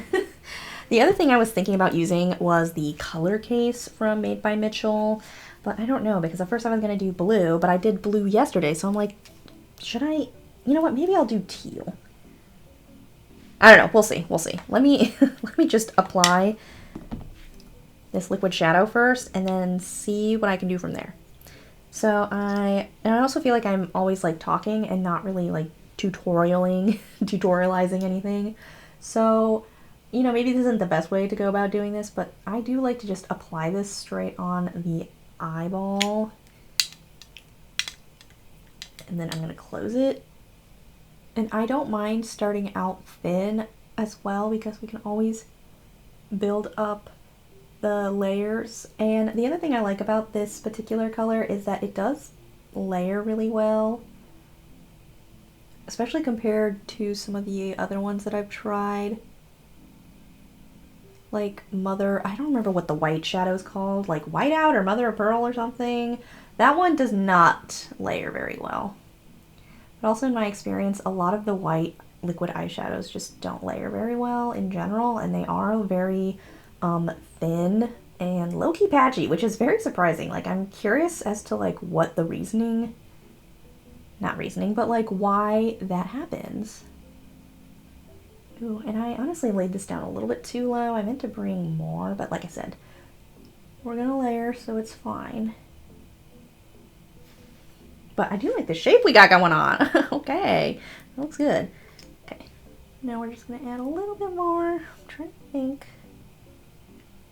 The other thing I was thinking about using was the color case from Made by Mitchell, but I don't know, because at first I was going to do blue, but I did blue yesterday, so I'm like, should I, you know what, maybe I'll do teal. I don't know, we'll see, Let me, let me just apply this liquid shadow first, and then see what I can do from there. So I also feel like I'm always like talking and not really like tutorializing anything, so you know, maybe this isn't the best way to go about doing this, but I do like to just apply this straight on the eyeball. And then I'm going to close it. And I don't mind starting out thin as well, because we can always build up the layers. And the other thing I like about this particular color is that it does layer really well, especially compared to some of the other ones that I've tried. like Mother, I don't remember what the white shadow is called, like Whiteout or Mother of Pearl or something. That one does not layer very well. But also in my experience, a lot of the white liquid eyeshadows just don't layer very well in general, and they are very thin and low-key patchy, which is very surprising. Like, I'm curious as to like what the reasoning, not reasoning, but like why that happens. Ooh, and I honestly laid this down a little bit too low. I meant to bring more, but like I said, we're gonna layer, so it's fine. But I do like the shape we got going on. Okay, that looks good. Okay, now we're just gonna add a little bit more. I'm trying to think,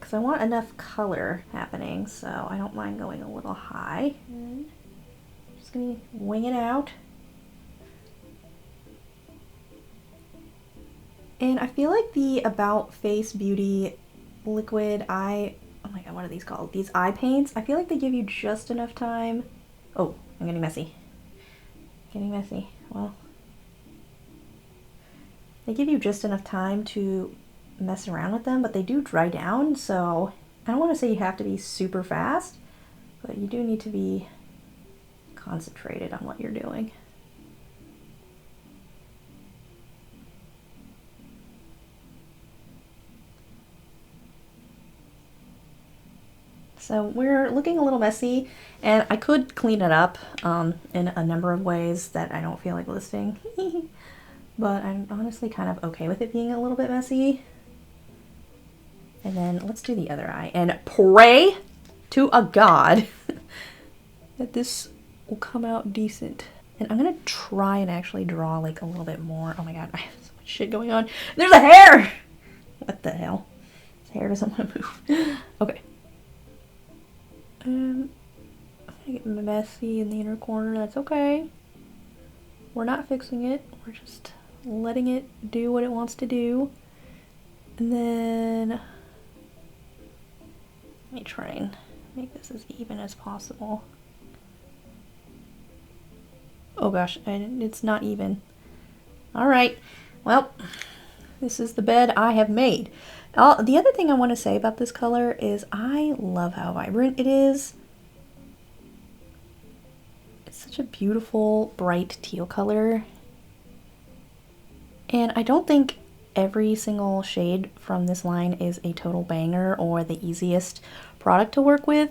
because I want enough color happening, so I don't mind going a little high. And just gonna wing it out. And I feel like the About Face Beauty liquid eye, oh my god, what are these called? These eye paints, I feel like they give you just enough time. Oh, I'm getting messy. Getting messy. Well, they give you just enough time to mess around with them, but they do dry down, so I don't want to say you have to be super fast, but you do need to be concentrated on what you're doing. So we're looking a little messy, and I could clean it up in a number of ways that I don't feel like listing. But I'm honestly kind of okay with it being a little bit messy. And then let's do the other eye and pray to a god that this will come out decent. And I'm gonna try and actually draw like a little bit more. Oh my god, I have so much shit going on. There's a hair! What the hell? His hair doesn't want to move. Okay. I'm gonna get messy in the inner corner. That's okay. We're not fixing it. We're just letting it do what it wants to do. And then let me try and make this as even as possible. Oh gosh, it's not even. Alright, well, this is the bed I have made. The other thing I want to say about this color is I love how vibrant it is. It's such a beautiful, bright teal color. And I don't think every single shade from this line is a total banger or the easiest product to work with,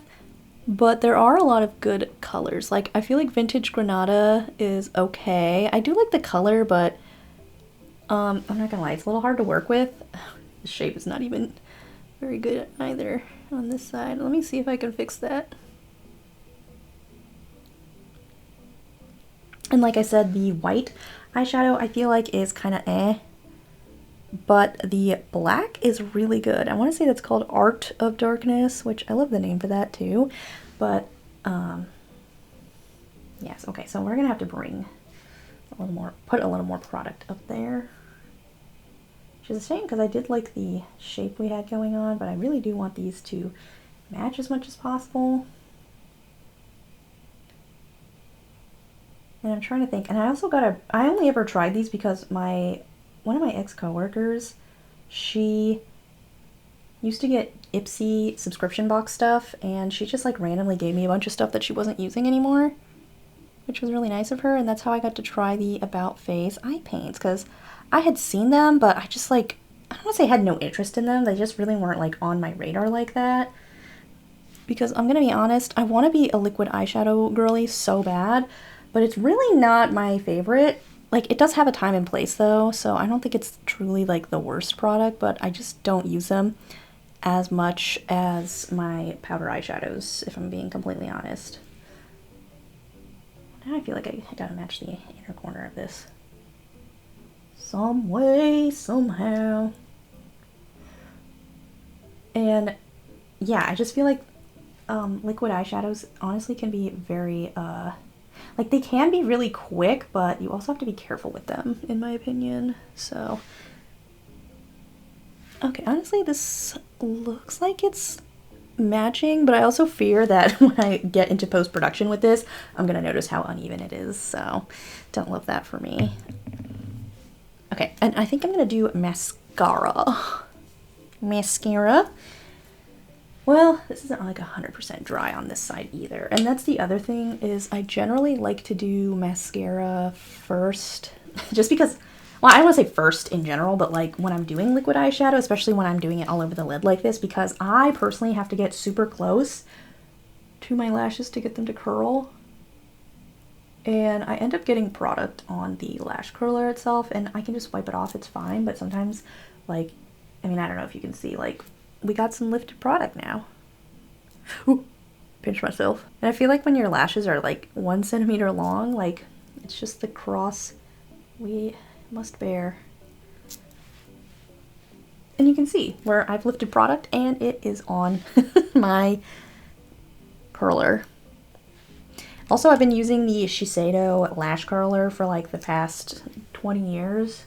but there are a lot of good colors. Like, I feel like Vintage Granada is okay. I do like the color, but I'm not gonna lie, it's a little hard to work with. The shape is not even very good either on this side. Let me see if I can fix that. And like I said, the white eyeshadow I feel like is kind of eh, but the black is really good. I want to say that's called Art of Darkness, which I love the name for that too. But yes, okay, so we're gonna have to bring a little more, put a little more product up there. Which is a shame because I did like the shape we had going on, but I really do want these to match as much as possible. And I'm trying to think, and I also got I only ever tried these because one of my ex-coworkers, she used to get Ipsy subscription box stuff, and she just like randomly gave me a bunch of stuff that she wasn't using anymore, which was really nice of her. And that's how I got to try the About Face eye paints, because I had seen them, but I just like, I don't want to say I had no interest in them. They just really weren't like on my radar like that. Because I'm gonna be honest, I want to be a liquid eyeshadow girly so bad, but it's really not my favorite. Like, it does have a time and place though, so I don't think it's truly like the worst product, but I just don't use them as much as my powder eyeshadows, if I'm being completely honest. Now I feel like I gotta match the inner corner of this some way, somehow. And yeah, I just feel like liquid eyeshadows honestly can be very like, they can be really quick, but you also have to be careful with them, in my opinion. So okay, honestly this looks like it's matching, but I also fear that when I get into post-production with this, I'm gonna notice how uneven it is, so don't love that for me. Okay, and I think I'm gonna do mascara. mascara. Well, this isn't like 100% dry on this side either. And that's the other thing, is I generally like to do mascara first. Just because, well, I don't want to say first in general, but like when I'm doing liquid eyeshadow, especially when I'm doing it all over the lid like this, because I personally have to get super close to my lashes to get them to curl. And I end up getting product on the lash curler itself, and I can just wipe it off, it's fine. But sometimes, like, I mean, I don't know if you can see, like, we got some lifted product now. Ooh, pinch myself. And I feel like when your lashes are like 1 centimeter long, like, it's just the cross we must bear. And you can see where I've lifted product and it is on my curler. Also, I've been using the Shiseido lash curler for like the past 20 years.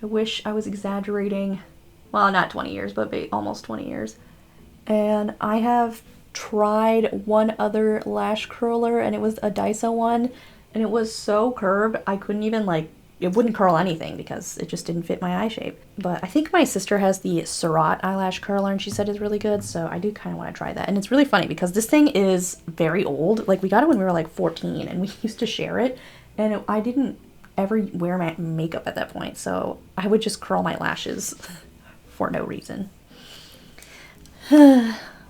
I wish I was exaggerating. Well, not 20 years, but almost 20 years. And I have tried one other lash curler, and it was a Daiso one, and it was so curved I couldn't even, like, it wouldn't curl anything because it just didn't fit my eye shape. But I think my sister has the Surat eyelash curler, and she said it's really good, so I do kind of want to try that. And it's really funny because this thing is very old. Like, we got it when we were like 14, and we used to share it, and I didn't ever wear my makeup at that point, so I would just curl my lashes for no reason.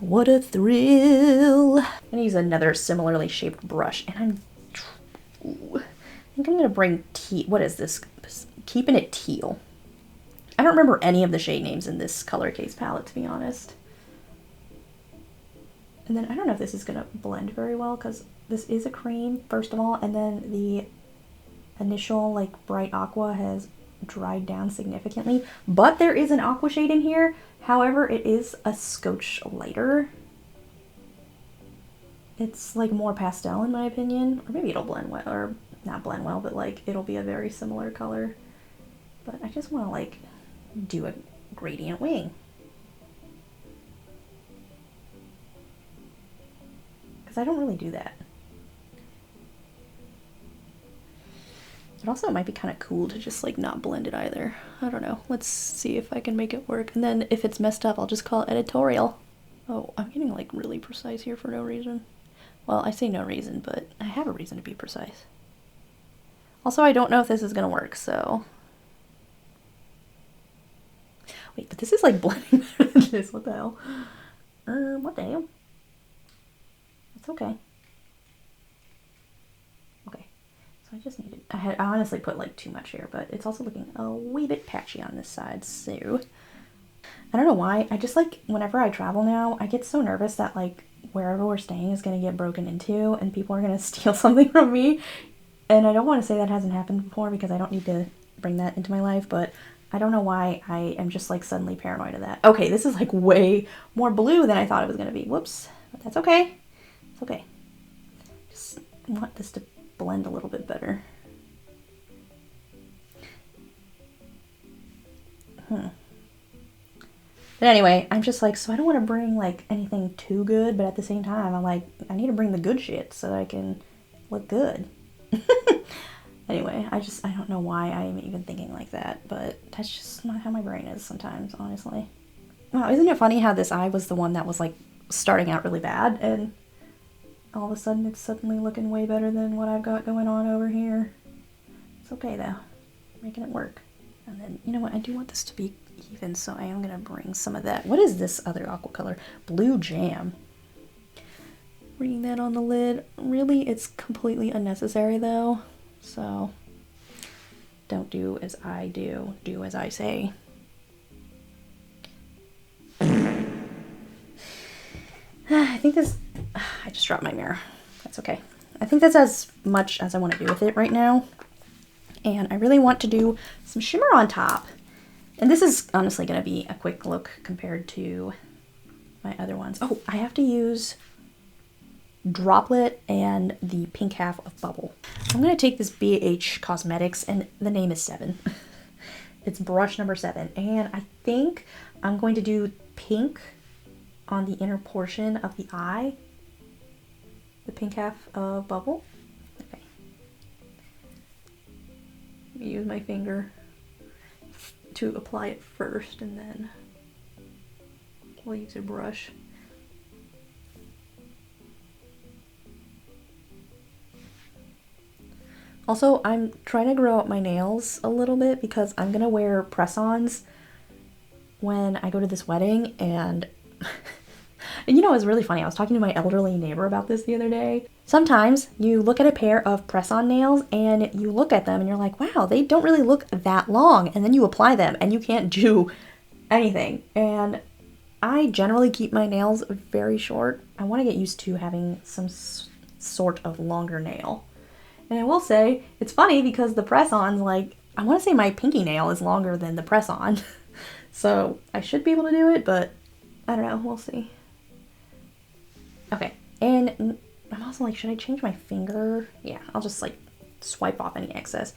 What a thrill. I'm gonna use another similarly shaped brush, and I think I'm gonna bring what is this? Keeping it teal. I don't remember any of the shade names in this color case palette, to be honest. And then I don't know if this is gonna blend very well because this is a cream, first of all, and then the initial like bright aqua has dried down significantly, but there is an aqua shade in here. However, it is a scotch lighter. It's like more pastel in my opinion, or maybe it'll blend well, or not blend well, but like it'll be a very similar color. But I just want to like do a gradient wing, because I don't really do that. But also it might be kind of cool to just like not blend it either. I don't know. Let's see if I can make it work. And then if it's messed up, I'll just call it editorial. Oh, I'm getting like really precise here for no reason. Well, I say no reason, but I have a reason to be precise. Also, I don't know if this is gonna work, so. Wait, but this is like blending better than this. What the hell? What the hell? It's okay. So I just needed, I honestly put like too much here, but it's also looking a wee bit patchy on this side, so. I don't know why, I just like, whenever I travel now, I get so nervous that like wherever we're staying is gonna get broken into and people are gonna steal something from me. And I don't want to say that hasn't happened before because I don't need to bring that into my life, but I don't know why I am just like suddenly paranoid of that. Okay, this is like way more blue than I thought it was gonna be. Whoops, but that's okay. It's okay. Just want this to blend a little bit better. But anyway, I'm just like, so I don't want to bring like anything too good, but at the same time, I'm like, I need to bring the good shit so that I can look good. Anyway, I don't know why I'm even thinking like that, but that's just not how my brain is sometimes, honestly. Wow, isn't it funny how this eye was the one that was like starting out really bad, and all of a sudden it's suddenly looking way better than what I've got going on over here. It's okay though, making it work. And then, you know what, I do want this to be even, so I am gonna bring some of that. What is this other aqua color? Blue Jam. Bringing that on the lid. Really, it's completely unnecessary though, so don't do as I do, do as I say. I think this, I just dropped my mirror. That's okay. I think that's as much as I want to do with it right now. And I really want to do some shimmer on top. And this is honestly going to be a quick look compared to my other ones. Oh, I have to use Droplet and the pink half of Bubble. I'm going to take this BH Cosmetics, and the name is 7. It's brush number 7. And I think I'm going to do pink on the inner portion of the eye, the pink half of Bubble. Okay. Use my finger to apply it first, and then we'll use a brush. Also, I'm trying to grow out my nails a little bit because I'm gonna wear press-ons when I go to this wedding, and you know, it's really funny. I was talking to my elderly neighbor about this the other day. Sometimes you look at a pair of press-on nails and you look at them and you're like, wow, they don't really look that long. And then you apply them and you can't do anything. And I generally keep my nails very short. I want to get used to having some sort of longer nail. And I will say, it's funny because the press-ons, like, I want to say my pinky nail is longer than the press-on. So I should be able to do it, but I don't know. We'll see. Okay, and I'm also like, should I change my finger? Yeah, I'll just like swipe off any excess.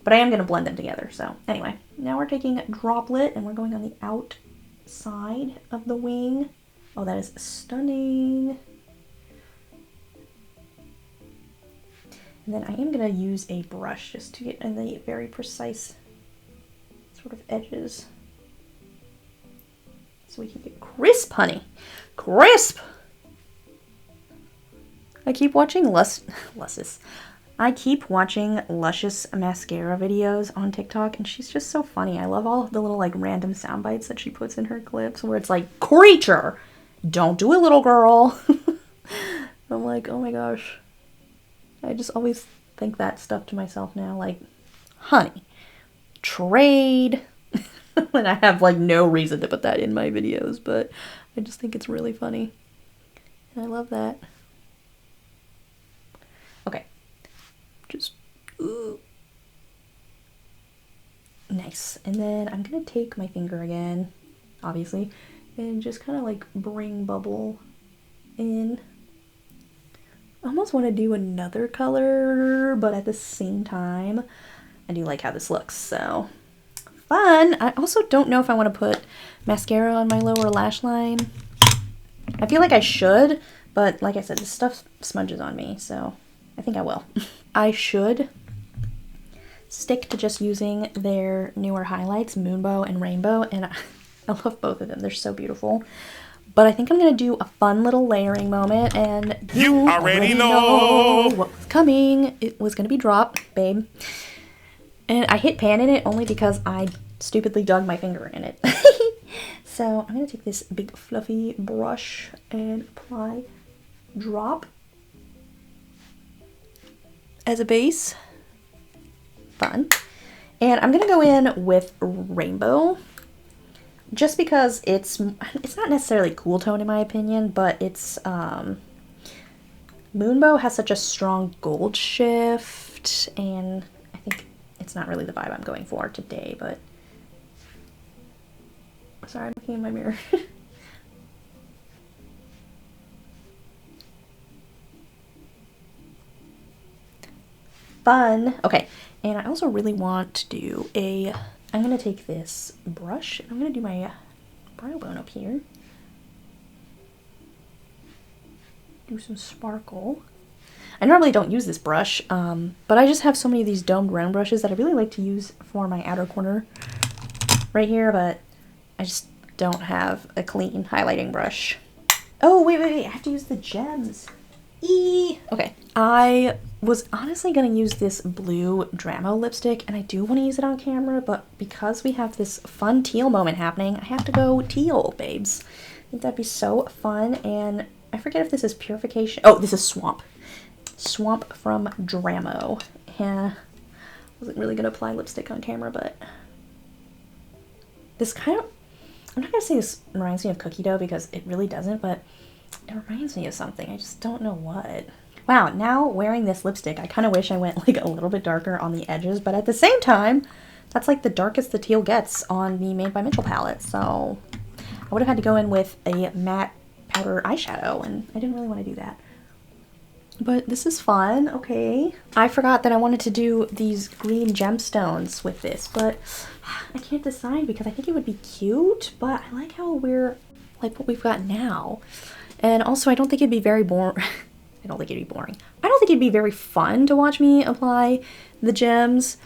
But I am going to blend them together. So anyway, now we're taking Droplet and we're going on the outside of the wing. Oh, that is stunning. And then I am going to use a brush just to get in the very precise sort of edges. So we can get crisp, honey. Crisp! I keep watching I keep watching Luscious mascara videos on TikTok, and she's just so funny. I love all of the little like random sound bites that she puts in her clips where it's like, creature, don't do it, little girl. I'm like, oh my gosh. I just always think that stuff to myself now, like, honey, trade. And I have like no reason to put that in my videos, but I just think it's really funny. And I love that. Okay, just nice. And then I'm gonna take my finger again, obviously, and just kind of like bring bubble in. I almost want to do another color, but at the same time, I do like how this looks, so fun. I also don't know if I want to put mascara on my lower lash line. I feel like I should, but like I said, this stuff smudges on me, so I think I will. I should stick to just using their newer highlights, Moonbow and Rainbow, and I love both of them. They're so beautiful. But I think I'm going to do a fun little layering moment, and you already know what was coming. It was going to be Drop, babe. And I hit pan in it only because I stupidly dug my finger in it. So I'm going to take this big fluffy brush and apply Drop as a base. Fun. And I'm going to go in with Rainbow. Just because it's not necessarily cool tone in my opinion, but it's, Moonbow has such a strong gold shift, and I think it's not really the vibe I'm going for today, but, sorry, I'm looking in my mirror. Fun. Okay, and I also really want to do I'm going to take this brush and I'm going to do my brow bone up here. Do some sparkle. I normally don't use this brush, but I just have so many of these domed round brushes that I really like to use for my outer corner right here, but I just don't have a clean highlighting brush. Oh, wait, I have to use the gems. Okay, I was honestly going to use this blue Dramo lipstick, and I do want to use it on camera, but because we have this fun teal moment happening, I have to go teal, babes. I think that'd be so fun, and I forget if this is Purification. Oh, this is Swamp. Swamp from Dramo. Yeah, wasn't really going to apply lipstick on camera, but this kind of, I'm not going to say this reminds me of cookie dough because it really doesn't, but it reminds me of something. I just don't know what. Wow, now wearing this lipstick, I kind of wish I went like a little bit darker on the edges, but at the same time, that's like the darkest the teal gets on the Made by Mitchell palette, so I would have had to go in with a matte powder eyeshadow, and I didn't really want to do that. But this is fun, okay. I forgot that I wanted to do these green gemstones with this, but I can't decide because I think it would be cute, but I like how we're, like what we've got now. And also, I don't think it'd be very boring. I don't think it'd be boring. I don't think it'd be very fun to watch me apply the gems.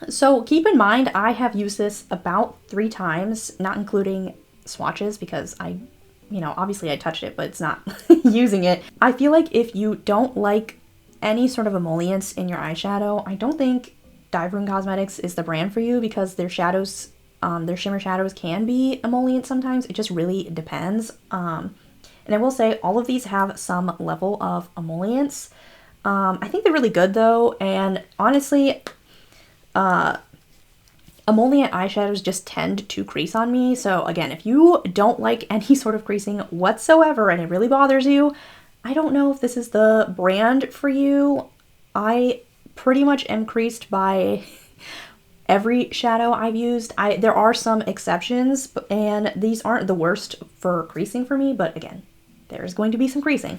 So keep in mind, I have used this about 3 times, not including swatches because obviously I touched it, but it's not using it. I feel like if you don't like any sort of emollients in your eyeshadow, I don't think Dieverune Cosmetics is the brand for you because their shadows, their shimmer shadows can be emollient sometimes. It just really depends. And I will say all of these have some level of emollients. I think they're really good though, and honestly, emollient eyeshadows just tend to crease on me. So again, if you don't like any sort of creasing whatsoever and it really bothers you, I don't know if this is the brand for you. I pretty much am creased by every shadow I've used. There are some exceptions, and these aren't the worst for creasing for me, but again, there's going to be some creasing.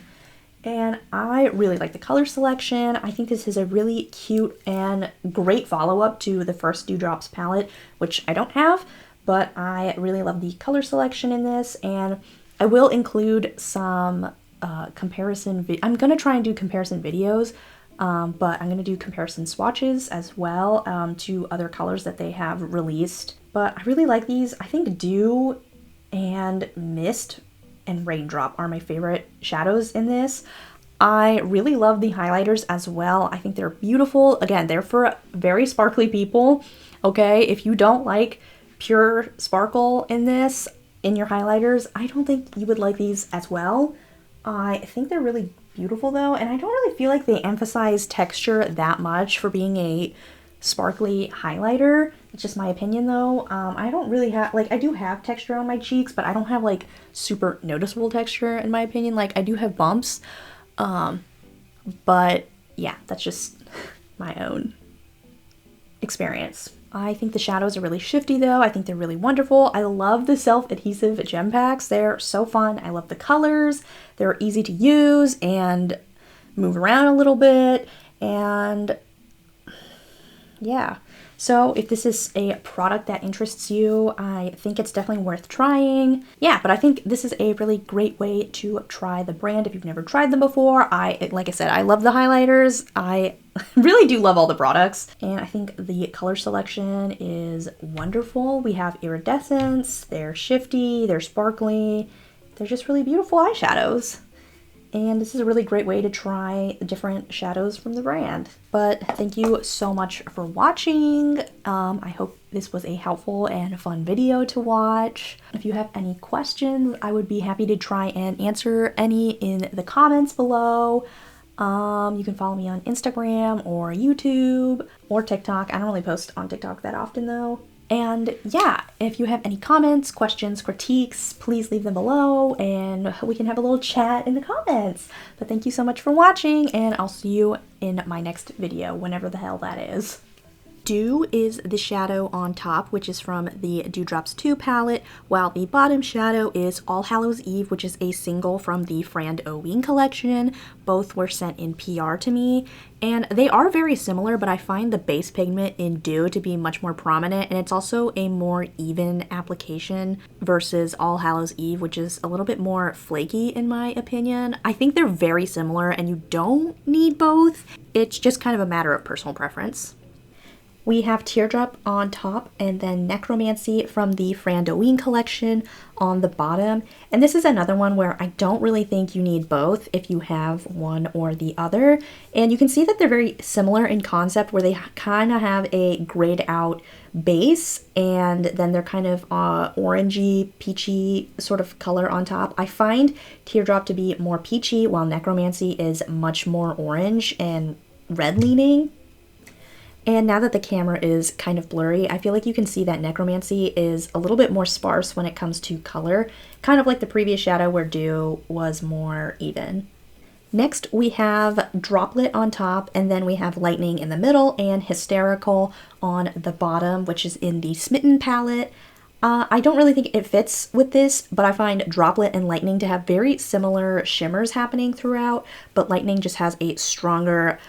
And I really like the color selection. I think this is a really cute and great follow-up to the first Dewdrops palette, which I don't have, but I really love the color selection in this, and I will include some I'm going to try and do comparison videos, but I'm going to do comparison swatches as well to other colors that they have released. But I really like these. I think Dew and Mist and Raindrop are my favorite shadows in this. I really love the highlighters as well. I think they're beautiful. Again, they're for very sparkly people, okay? If you don't like pure sparkle in this, in your highlighters, I don't think you would like these as well. I think they're really beautiful though, and I don't really feel like they emphasize texture that much for being a sparkly highlighter. It's just my opinion though. I don't really have, like, I do have texture on my cheeks, but I don't have like super noticeable texture in my opinion. Like, I do have bumps, but yeah, that's just my own experience. I think the shadows are really shifty though. I think they're really wonderful. I love the self-adhesive gem packs. They're so fun. I love the colors. They're easy to use and move around a little bit, and yeah. So if this is a product that interests you, I think it's definitely worth trying. Yeah, but I think this is a really great way to try the brand if you've never tried them before. Like I said, I love the highlighters. I really do love all the products, and I think the color selection is wonderful. We have iridescence, they're shifty, they're sparkly, they're just really beautiful eyeshadows. And this is a really great way to try different shadows from the brand. But thank you so much for watching. I hope this was a helpful and fun video to watch. If you have any questions, I would be happy to try and answer any in the comments below. You can follow me on Instagram or YouTube or TikTok. I don't really post on TikTok that often though. And yeah, if you have any comments, questions, critiques, please leave them below and we can have a little chat in the comments. But thank you so much for watching, and I'll see you in my next video, whenever the hell that is. Dew is the shadow on top, which is from the Dewdrops 2 palette, while the bottom shadow is All Hallows Eve, which is a single from the Fran Oween collection. Both were sent in PR to me, and they are very similar, but I find the base pigment in Dew to be much more prominent, and it's also a more even application versus All Hallows Eve, which is a little bit more flaky in my opinion. I think they're very similar, and you don't need both. It's just kind of a matter of personal preference. We have Teardrop on top, and then Necromancy from the Fran Oween collection on the bottom. And this is another one where I don't really think you need both if you have one or the other. And you can see that they're very similar in concept, where they kind of have a grayed out base, and then they're kind of orangey, peachy sort of color on top. I find Teardrop to be more peachy, while Necromancy is much more orange and red leaning. And now that the camera is kind of blurry, I feel like you can see that Necromancy is a little bit more sparse when it comes to color, kind of like the previous shadow where Dew was more even. Next, we have Droplet on top, and then we have Lightning in the middle and Hysterical on the bottom, which is in the Smitten palette. I don't really think it fits with this, but I find Droplet and Lightning to have very similar shimmers happening throughout, but Lightning just has a stronger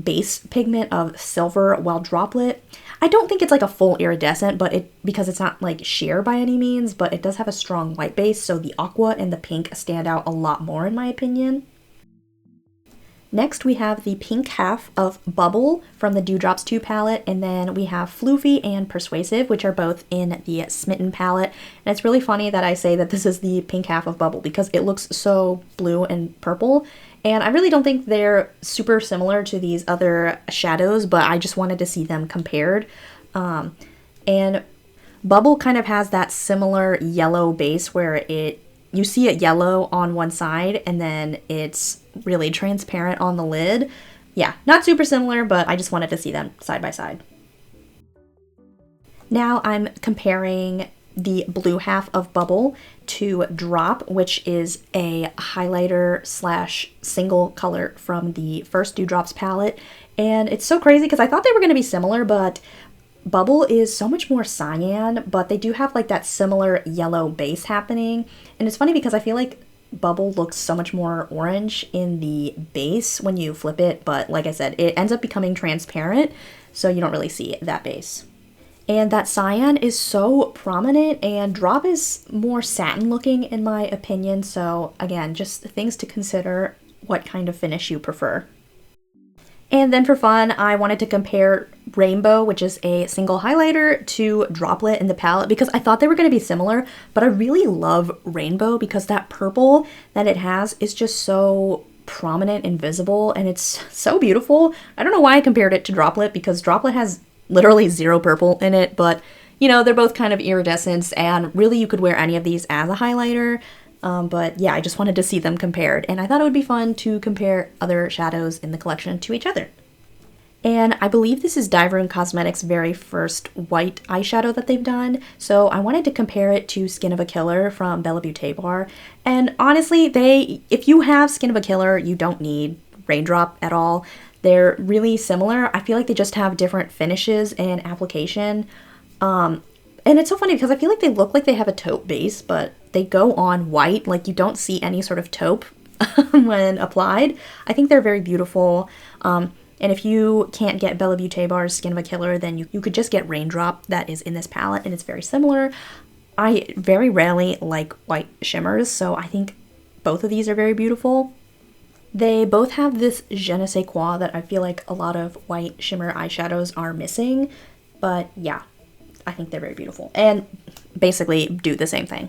base pigment of silver, while Droplet, I don't think it's like a full iridescent, but because it's not like sheer by any means, but it does have a strong white base, so the aqua and the pink stand out a lot more in my opinion. Next, we have the pink half of Bubble from the Dewdrops 2 palette, and then we have Floofy and Persuasive, which are both in the Smitten palette. And it's really funny that I say that this is the pink half of Bubble because it looks so blue and purple, and I really don't think they're super similar to these other shadows, but I just wanted to see them compared. And Bubble kind of has that similar yellow base where you see it yellow on one side and then it's really transparent on the lid. Yeah, not super similar, but I just wanted to see them side by side. Now I'm comparing the blue half of Bubble to Drop, which is a highlighter slash single color from the first Dewdrops palette. And it's so crazy because I thought they were going to be similar, but Bubble is so much more cyan, but they do have like that similar yellow base happening. And it's funny because I feel like Bubble looks so much more orange in the base when you flip it, but like I said, it ends up becoming transparent, so you don't really see that base. And that cyan is so prominent, and Drop is more satin looking in my opinion, so again, just things to consider what kind of finish you prefer. And then for fun, I wanted to compare Rainbow, which is a single highlighter, to Droplet in the palette because I thought they were going to be similar, but I really love Rainbow because that purple that it has is just so prominent and visible, and it's so beautiful. I don't know why I compared it to Droplet because Droplet has literally zero purple in it, but you know, they're both kind of iridescent, and really you could wear any of these as a highlighter. But yeah, I just wanted to see them compared, and I thought it would be fun to compare other shadows in the collection to each other. And I believe this is Dieverune Cosmetics' very first white eyeshadow that they've done, so I wanted to compare it to Skin of a Killer from Bella Beauté Bar. And honestly, if you have Skin of a Killer, you don't need Raindrop at all. They're really similar. I feel like they just have different finishes and application. And it's so funny because I feel like they look like they have a taupe base, but they go on white. Like, you don't see any sort of taupe when applied. I think they're very beautiful. And if you can't get Bella Beauté Bar's Skin of a Killer, then you could just get Raindrop that is in this palette, and it's very similar. I very rarely like white shimmers, so I think both of these are very beautiful. They both have this je ne sais quoi that I feel like a lot of white shimmer eyeshadows are missing, but yeah, I think they're very beautiful and basically do the same thing.